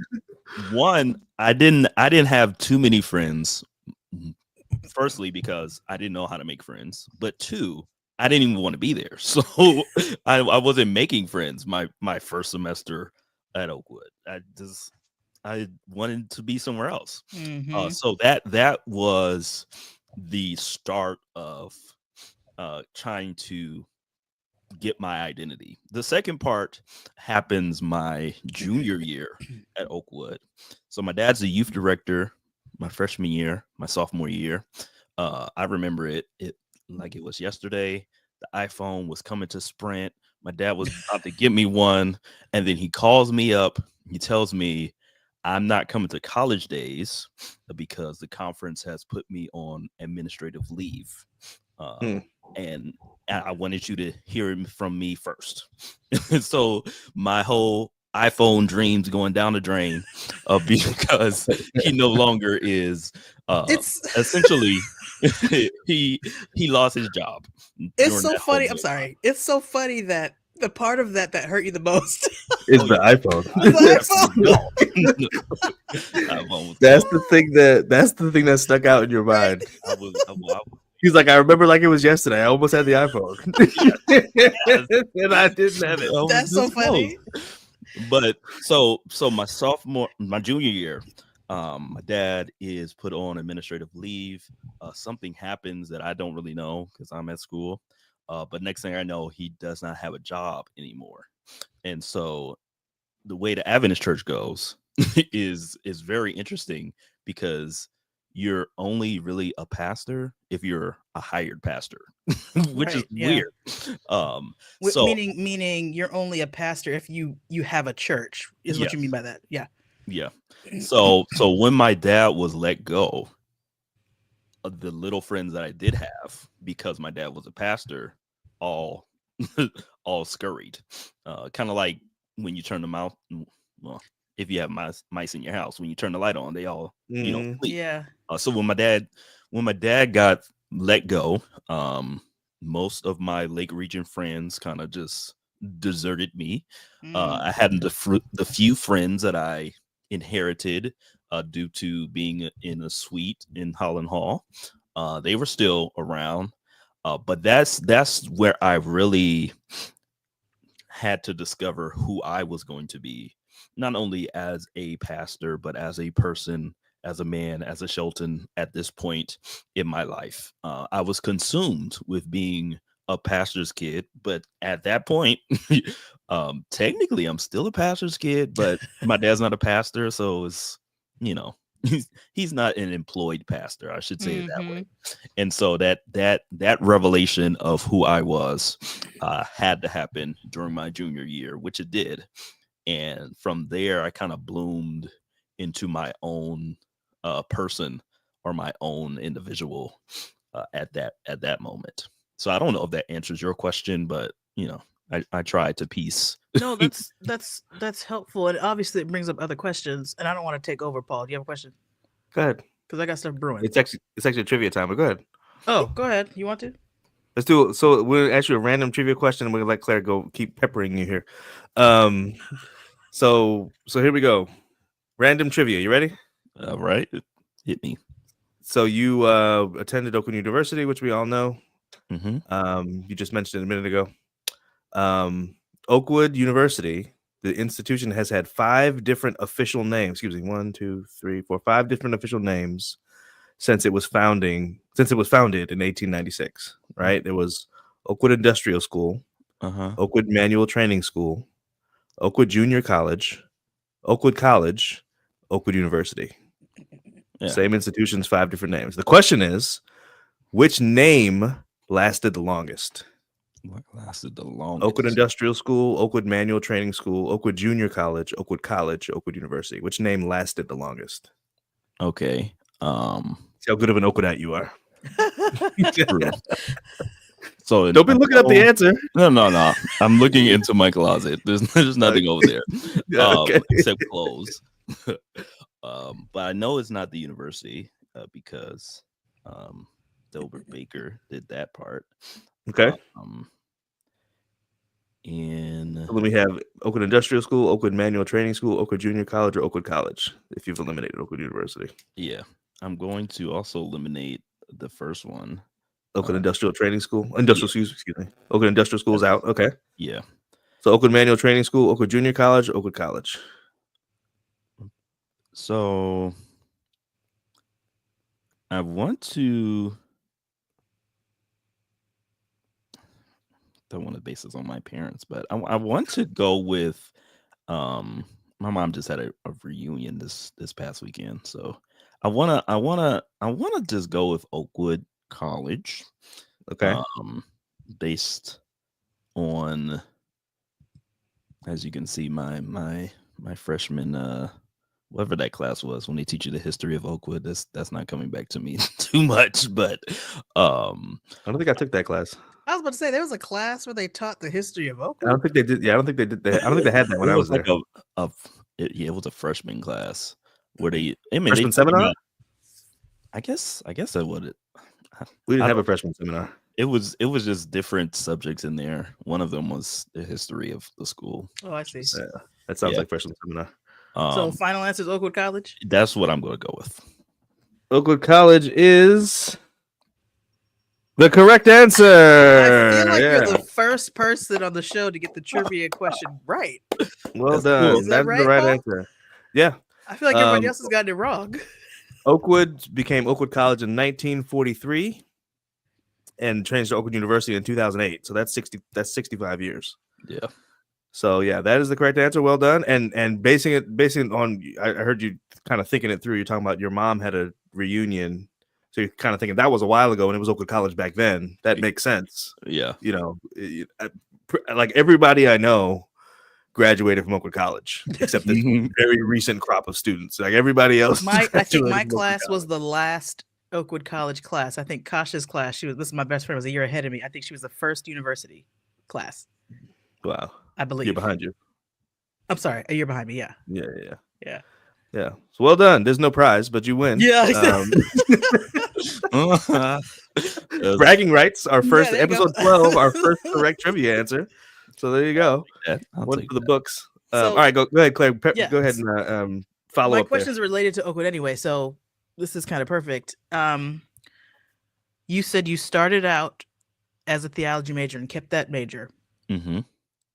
one, I didn't have too many friends. Firstly, because I didn't know how to make friends, but two, I didn't even want to be there. So I wasn't making friends my first semester at Oakwood. I wanted to be somewhere else. So that was the start of trying to get my identity. The second part happens my junior year at Oakwood. So my dad's a youth director my freshman year, my sophomore year. I remember it like it was yesterday. The iPhone was coming to Sprint. My dad was about to get me one, and then he calls me up. He tells me I'm not coming to college days because the conference has put me on administrative leave. And I wanted you to hear it from me first. So my whole iPhone dreams going down the drain because he no longer is essentially he lost his job. It's so funny. I'm sorry. It's so funny that the part of that hurt you the most is the iPhone. That's the thing that stuck out in your mind. He's like, I remember like it was yesterday. I almost had the iPhone, and I didn't have it. That's so funny. But my junior year, my dad is put on administrative leave. Something happens that I don't really know because I'm at school. But next thing I know, he does not have a job anymore. And so the way the Adventist church goes is very interesting because you're only really a pastor if you're a hired pastor, which is weird. So meaning you're only a pastor if you have a church is what you mean by that. Yeah. So when my dad was let go, the little friends that I did have, because my dad was a pastor, all scurried. Kind of like when you turn them out. Well, if you have mice in your house, when you turn the light on, they all leave. Yeah. So when my dad got let go, most of my Lake Region friends kind of just deserted me. I had the few friends that I inherited due to being in a suite in Holland Hall. They were still around, but that's where I really had to discover who I was going to be, not only as a pastor, but as a person, as a man, as a Shelton at this point in my life. I was consumed with being a pastor's kid, but at that point, technically I'm still a pastor's kid, but my dad's not a pastor, so it's, he's not an employed pastor, I should say it that way. And so that revelation of who I was had to happen during my junior year, which it did. And from there, I kind of bloomed into my own person or my own individual at that moment. So I don't know if that answers your question, but I tried to piece. No, that's helpful, and obviously it brings up other questions. And I don't want to take over, Paul. Do you have a question? Go ahead, because I got stuff brewing. It's actually trivia time, but go ahead. Oh, go ahead. You want to? Let's do it. So we'll ask you a random trivia question, and we'll let Claire go keep peppering you here. So here we go. Random trivia. You ready? All right. Hit me. So you attended Oakland University, which we all know. You just mentioned it a minute ago. Oakwood University, the institution, has had 5 different official names. Excuse me, 1, 2, 3, 4, 5 different official names since it was founded in 1896. Right? There was Oakwood Industrial School, Oakwood Manual Training School, Oakwood Junior College, Oakwood College, Oakwood University. Yeah. Same institutions, 5 different names. The question is, which name lasted the longest? What lasted the longest? Oakwood Industrial School, Oakwood Manual Training School, Oakwood Junior College, Oakwood College, Oakwood University. Which name lasted the longest? Okay. See how good of an Oakwoodite you are. So don't be looking up the answer. No. I'm looking into my closet. There's nothing over there. Except clothes. But I know it's not the university because Delbert Baker did that part. Okay. And so then we have Oakwood Industrial School, Oakwood Manual Training School, Oakwood Junior College, or Oakwood College, if you've eliminated Oakwood University. Yeah. I'm going to also eliminate the first one. Oakwood Industrial Training School. Excuse me. Oakwood Industrial School is out. Okay. Yeah. So Oakwood Manual Training School, Oakwood Junior College, Oakwood College. So I want to. Don't want to base this on my parents, but I want to go with. My mom just had a reunion this past weekend, so I wanna just go with Oakwood College. Okay. Based on, as you can see, my freshman whatever that class was when they teach you the history of Oakwood, that's not coming back to me too much, but I don't think I took that class. I was about to say there was a class where they taught the history of Oakwood. I don't think they did. Yeah, I don't think they did that. I don't think they had that when I was like there. It was a freshman class where freshman seminar. I guess that would it. We didn't have a freshman seminar. It was just different subjects in there. One of them was the history of the school. Oh, I see. Yeah, that sounds like freshman seminar. So final answer is Oakwood College? That's what I'm going to go with. Oakwood College is the correct answer. I feel like you're the first person on the show to get the trivia question right. Well done. Cool. Is that That's right, the right Paul? answer. Yeah. I feel like everybody else has gotten it wrong. Oakwood became Oakwood College in 1943 and changed to Oakwood University in 2008. So that's 65 years. Yeah. So yeah, that is the correct answer. Well done. And basing it on, I heard you kind of thinking it through. You're talking about your mom had a reunion, so you're kind of thinking that was a while ago and it was Oakwood College back then. That makes sense. Yeah. You know, like everybody I know graduated from Oakwood College except the very recent crop of students. Like everybody else. I think my class was the last Oakwood College class. I think Kasha's class. This is my best friend, was a year ahead of me. I think she was the first university class. Wow. I believe. You're behind you. I'm sorry, a year behind me. Yeah. Yeah. So well done. There's no prize, but you win. Yeah. Bragging rights. Our first episode 12. Our first correct trivia answer. So there you go. One for the books. All right, go ahead, Claire. Go ahead and follow up. My question is related to Oakwood anyway, so this is kind of perfect. You said you started out as a theology major and kept that major. Mm-hmm.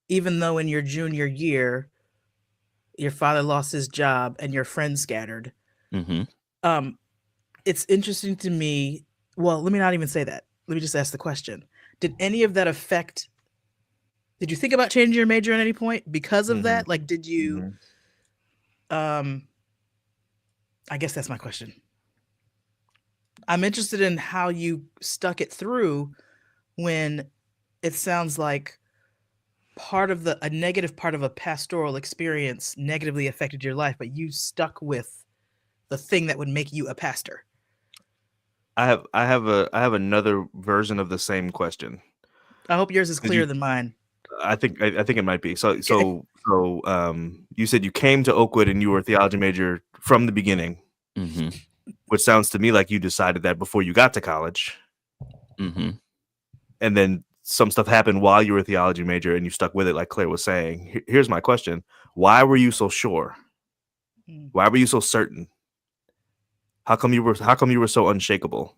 Even though in your junior year, your father lost his job and your friends scattered. Mm-hmm. It's interesting to me. Well, let me not even say that. Let me just ask the question. Did any of that affect? Did you think about changing your major at any point because of that? Like, did you? I guess that's my question. I'm interested in how you stuck it through when it sounds like a negative part of a pastoral experience negatively affected your life, but you stuck with the thing that would make you a pastor. I have another version of the same question. I hope yours is clearer than mine. I think it might be. So you said you came to Oakwood and you were a theology major from the beginning, which sounds to me like you decided that before you got to college. And then some stuff happened while you were a theology major and you stuck with it, like Claire was saying. Here's my question. Why were you so sure? Why were you so certain? How come you were so unshakable?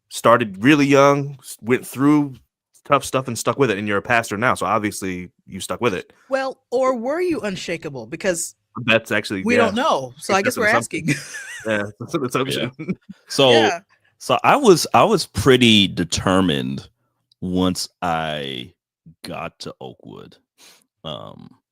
Started really young, went through tough stuff and stuck with it, and you're a pastor now, so obviously you stuck with it. Well, or were you unshakable? Because that's actually we don't know. So I guess we're asking. Yeah, that's an assumption. Yeah. So I was pretty determined once I got to Oakwood.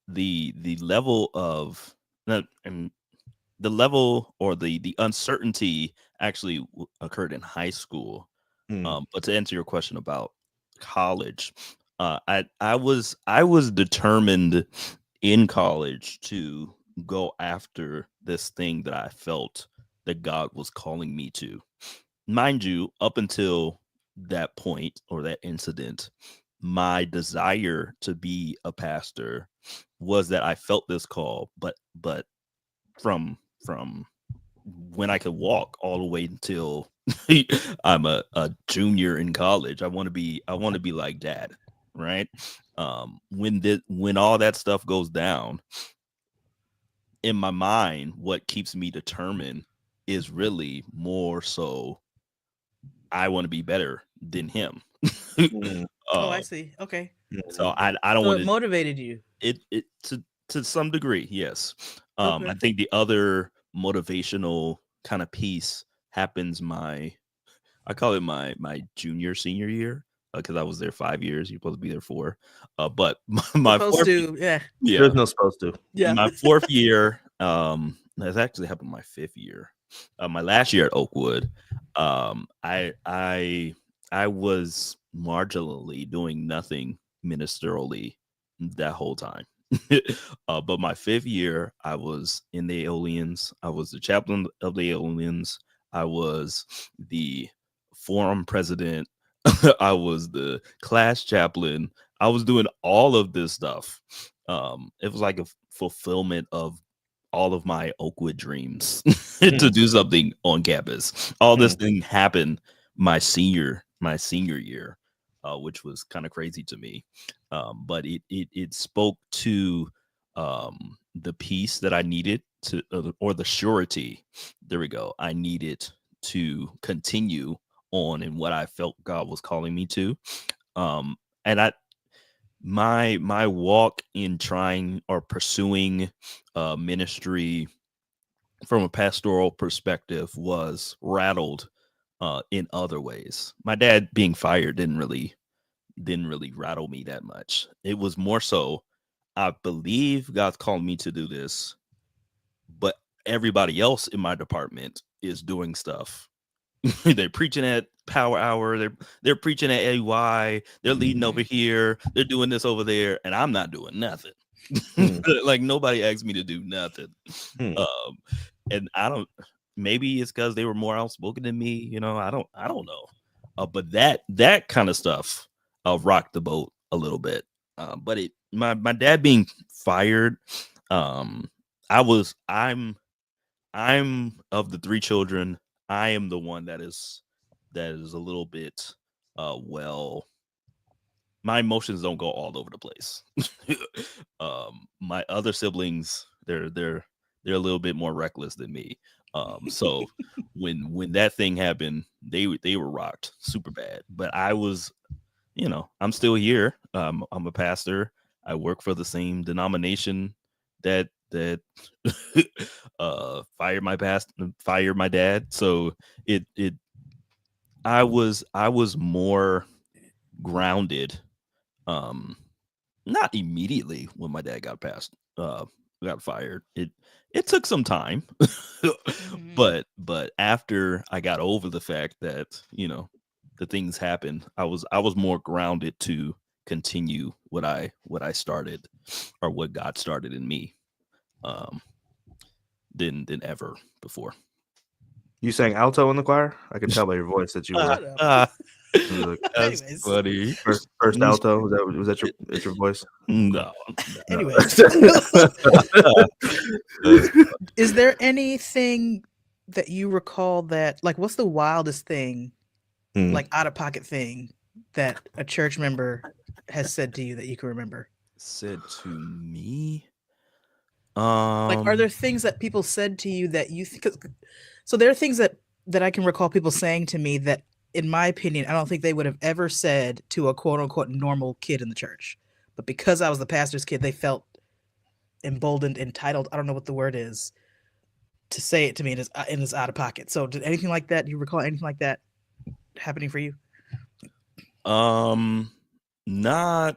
The level of the level or the uncertainty actually occurred in high school. But to answer your question about college, I was determined in college to go after this thing that I felt that God was calling me to. Mind you, up until that point or that incident, my desire to be a pastor was that I felt this call, but from when I could walk all the way until I'm a junior in college. I want to be like Dad, right? When all that stuff goes down, in my mind, what keeps me determined is really more so I want to be better than him. Oh, I see. Okay. So I don't want to. It motivated you. It to some degree, yes. Okay. I think the other motivational kind of piece happens I call it my senior year, because I was there 5 years. You're supposed to be there 4. But my supposed to, yeah. There's no supposed to. Yeah. My 4th year, that's actually happened my 5th year. My last year at Oakwood, I was marginally doing nothing ministerially that whole time. But my 5th year, I was in the Aeolians. I was the chaplain of the Aeolians. I was the forum president. I was the class chaplain. I was doing all of this stuff. It was like a fulfillment of all of my Oakwood dreams to do something on campus. All this thing happened my senior my senior year, which was kind of crazy to me. But it spoke to the peace that I needed to, or the surety. There we go. I needed to continue on in what I felt God was calling me to. And my walk in trying or pursuing ministry from a pastoral perspective was rattled in other ways. My dad being fired didn't really rattle me that much. It was more so, I believe God's called me to do this, but everybody else in my department is doing stuff. They're preaching at Power Hour. They're preaching at AY. They're leading over here. They're doing this over there, and I'm not doing nothing. Like nobody asked me to do nothing. And I don't. Maybe it's because they were more outspoken than me. You know, I don't know. But that kind of stuff rocked the boat a little bit. But my dad being fired. I'm of the 3 children. I am the one that is a little bit well, my emotions don't go all over the place. My other siblings, they're a little bit more reckless than me. So when that thing happened, they were rocked super bad. But I was, I'm still here. I'm a pastor. I work for the same denomination that fired my dad. So I was more grounded, not immediately when my dad got fired. It took some time, but after I got over the fact that the things happened, I was more grounded to continue what I started, or what God started in me, than ever before. You sang alto in the choir? I can tell by your voice that you were. That's funny. First alto, was that your voice? No. Anyways, is there anything that you recall that, like, what's the wildest thing, like out of pocket thing that a church member has said to you that you can remember? Said to me? Like, are there things that people said to you that you think? So there are things that I can recall people saying to me that, in my opinion, I don't think they would have ever said to a quote unquote normal kid in the church. But because I was the pastor's kid, they felt emboldened, entitled, I don't know what the word is, to say it to me in this out of pocket. So did anything like that, do you recall anything like that happening for you? Not in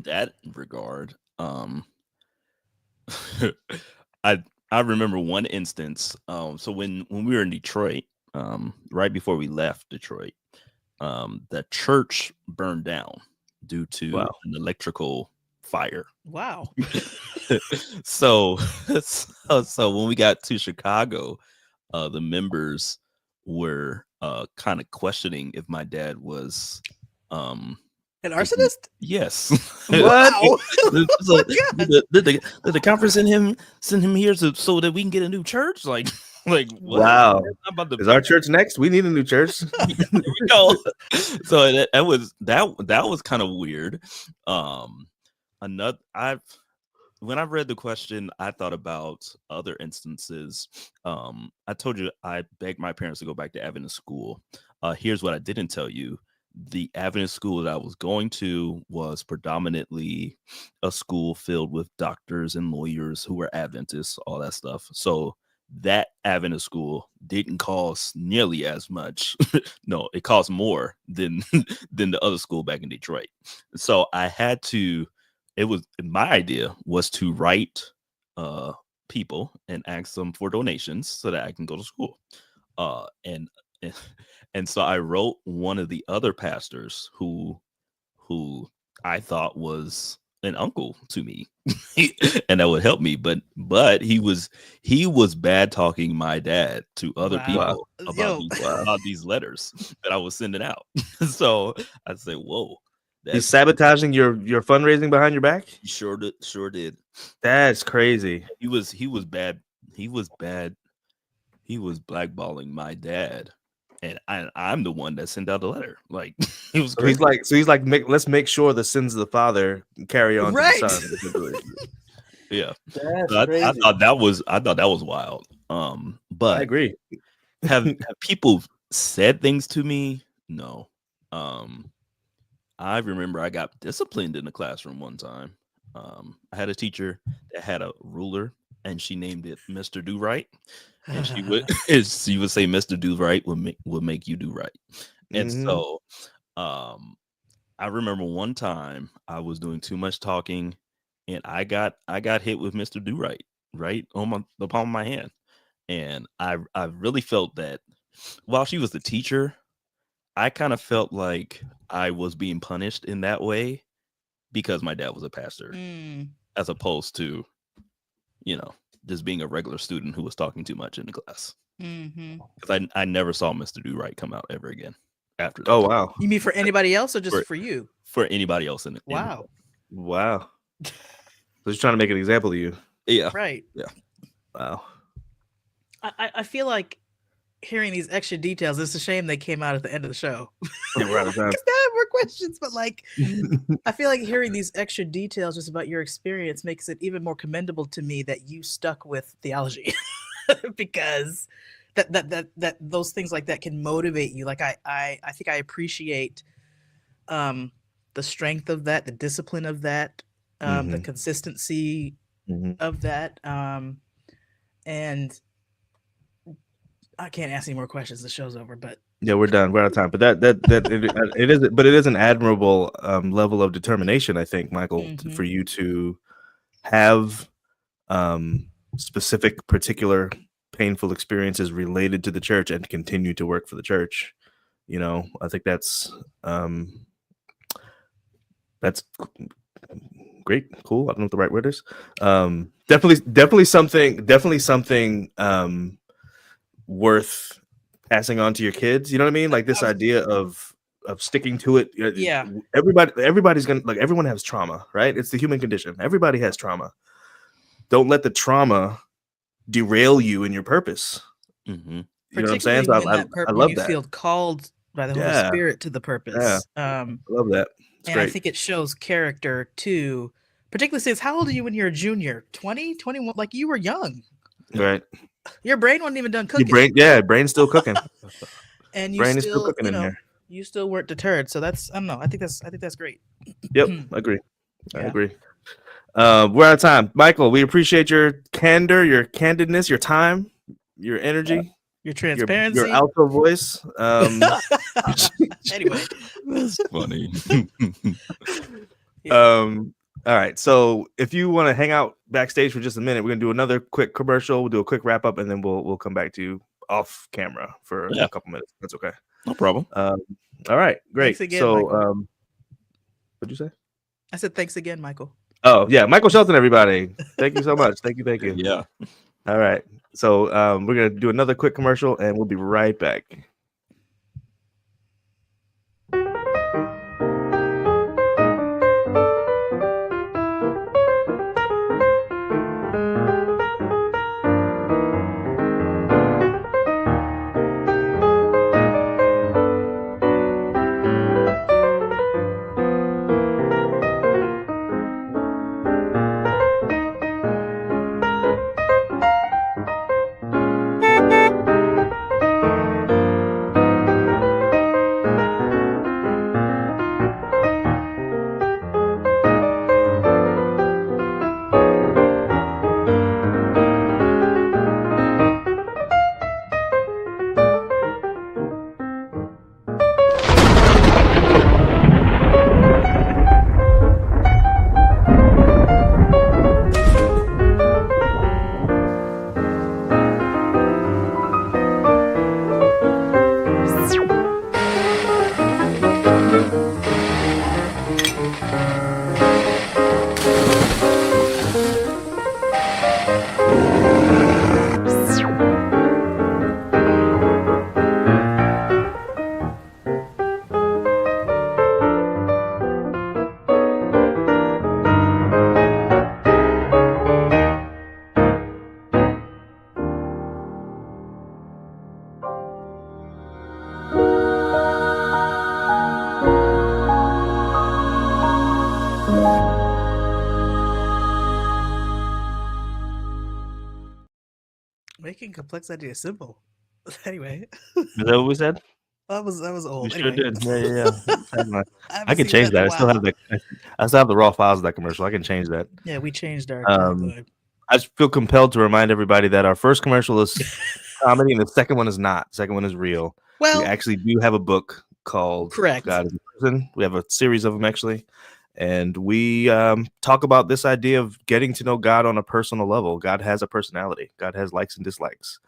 that regard. I remember one instance. So when we were in Detroit, right before we left Detroit, the church burned down due to an electrical fire. Wow. So when we got to Chicago, the members were kind of questioning if my dad was an arsonist? Yes. Wow. So, did the conference send him here so that we can get a new church? Like what? Wow. Is our church next? We need a new church. Here we go. So that was kind of weird. When I read the question, I thought about other instances. I told you I begged my parents to go back to Adventist school. Here's what I didn't tell you. The Adventist school that I was going to was predominantly a school filled with doctors and lawyers who were Adventists, all that stuff. So that Adventist school didn't cost nearly as much. No, it cost more than the other school back in Detroit. So I had to. My idea was to write people and ask them for donations so that I can go to school. And so I wrote one of the other pastors who I thought was an uncle to me, and that would help me. But he was bad talking my dad to other people about these letters that I was sending out. So I said, "Whoa." He's sabotaging your fundraising behind your back? He sure did. That's crazy. He was bad. He was bad. He was blackballing my dad and I'm the one that sent out the letter. Like it was So he's like, let's make sure the sins of the father carry on Right. to the son. Yeah. That's So crazy. I thought that was wild. But I agree. have people said things to me? No. I remember I got disciplined in the classroom one time. I had a teacher that had a ruler, and she named it Mr. Do Right, and she would say Mr. Do Right would make you do right. And so, I remember one time I was doing too much talking, and I got hit with Mr. Do right on the palm of my hand, and I really felt that while she was the teacher, I kind of felt like I was being punished in that way because my dad was a pastor, as opposed to, just being a regular student who was talking too much in the class. Because I never saw Mr. Do Right come out ever again after that. Oh, wow. You mean for anybody else or just for you? For anybody else in it. Wow. Wow. So he's trying to make an example of you. Yeah. Right. Yeah. Wow. I feel like hearing these extra details, it's a shame they came out at the end of the show. Yeah, we're out of time. Because I have more questions, but like, I feel like hearing these extra details just about your experience makes it even more commendable to me that you stuck with theology, because that those things like that can motivate you. Like I think I appreciate the strength of that, the discipline of that, the consistency of that, and I can't ask any more questions. The show's over, but yeah, we're done. We're out of time. But it is an admirable level of determination, I think, Michael, for you to have specific, particular, painful experiences related to the church and continue to work for the church. I think that's great, cool. I don't know what the right word is. Definitely something worth passing on to your kids. You know what I mean? Like this idea of sticking to it. Yeah. Everybody's gonna, like, everyone has trauma, right? It's the human condition. Everybody has trauma. Don't let the trauma derail you in your purpose. You know what I'm saying? So I love that. You feel called by the Holy Spirit to the purpose. I love that. It's and great. I think it shows character too. Particularly since, how old are you when you're a junior? 20, 21? Like, you were young. Right. Your brain wasn't even done cooking. Brain's still cooking. And you brain is still cooking in there. You still weren't deterred. So that's, I don't know. I think that's great. Yep, I agree. I agree. We're out of time. Michael, we appreciate your candor, your candidness, your time, your energy, your transparency, your alto voice. Anyway, that's funny. All right. So if you want to hang out backstage for just a minute, we're gonna do another quick commercial. We'll do a quick wrap up, and then we'll come back to you off camera for a couple minutes. That's okay. No problem. All right. Great. Thanks again, so, Michael. What'd you say? I said thanks again, Michael. Oh yeah, Michael Shelton, everybody. Thank you so much. Thank you. Yeah. All right. So we're gonna do another quick commercial, and we'll be right back. Making complex ideas simple. Anyway, Is that what we said? that was old. We sure Anyway. did. Yeah. I I can seen change that in that. a I still have while. I still have the raw files of that commercial. I can change that. Yeah, we changed our I just feel compelled to remind everybody that our first commercial is comedy and the second one is not. The second one is real. Well, we actually do have a book called correct. God is a Person. We have a series of them actually. And we talk about this idea of getting to know God on a personal level. God has a personality. God has likes and dislikes.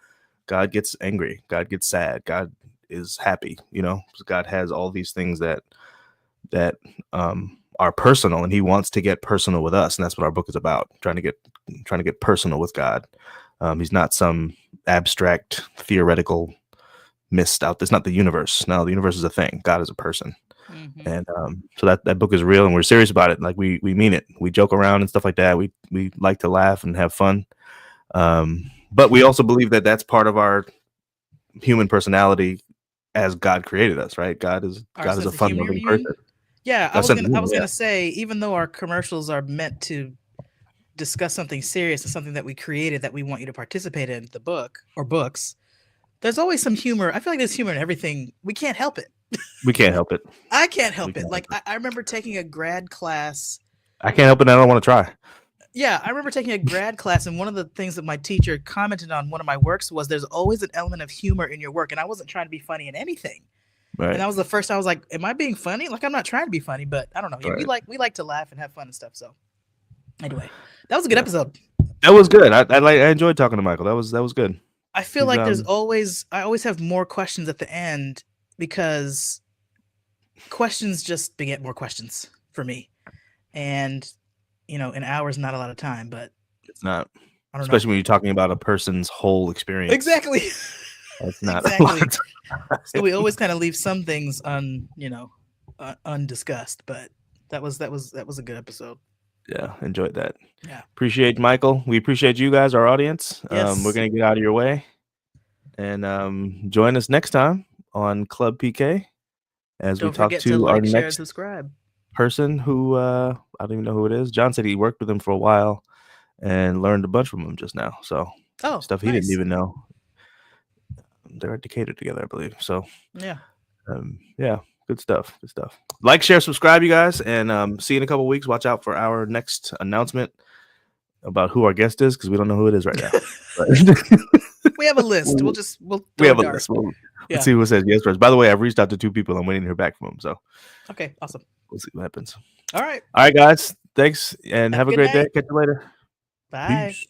God gets angry. God gets sad. God is happy. God has all these things that are personal, and he wants to get personal with us. And that's what our book is about, trying to get personal with God. He's not some abstract theoretical mist out. It's not the universe. No, the universe is a thing. God is a person. Mm-hmm. And so that book is real, and we're serious about it. Like we mean it. We joke around and stuff like that. We like to laugh and have fun. But we also believe that that's part of our human personality as God created us, right? God is a fun-loving person. Yeah, I was gonna say, even though our commercials are meant to discuss something serious and something that we created that we want you to participate in, the book or books, there's always some humor. I feel like there's humor in everything. We can't help it. We can't help it. I can't help it. Like I remember taking a grad class. I can't help it. I don't want to try. Yeah, I remember taking a grad class, and one of the things that my teacher commented on one of my works was there's always an element of humor in your work, and I wasn't trying to be funny in anything. Right. And that was the first time I was like, am I being funny? Like, I'm not trying to be funny, but I don't know. Right. We like to laugh and have fun and stuff. So anyway, that was a good episode. That was good. I enjoyed talking to Michael. That was good. I feel like I always have more questions at the end because questions just beget more questions for me. And an hour is not a lot of time, but it's not. Especially when you're talking about a person's whole experience. Exactly. That's not exactly. So we always kind of leave some things undiscussed, but that was a good episode. Yeah, enjoyed that. Yeah. Appreciate Michael. We appreciate you guys, our audience. Yes. We're gonna get out of your way. And join us next time on Club PK as we talk to our next subscribe person who I don't even know who it is. John said he worked with him for a while and learned a bunch from him just now. So stuff he didn't even know. They're at Decatur together, I believe. So yeah, good stuff. Like, share, subscribe, you guys, and see you in a couple weeks. Watch out for our next announcement about who our guest is, because we don't know who it is right now. We have a list. We have a list. Let's see who says yes first. By the way, I've reached out to 2 people. I'm waiting to hear back from them. So okay, awesome. We'll see what happens. All right, guys. Thanks, and have a great day. Catch you later. Bye. Peace.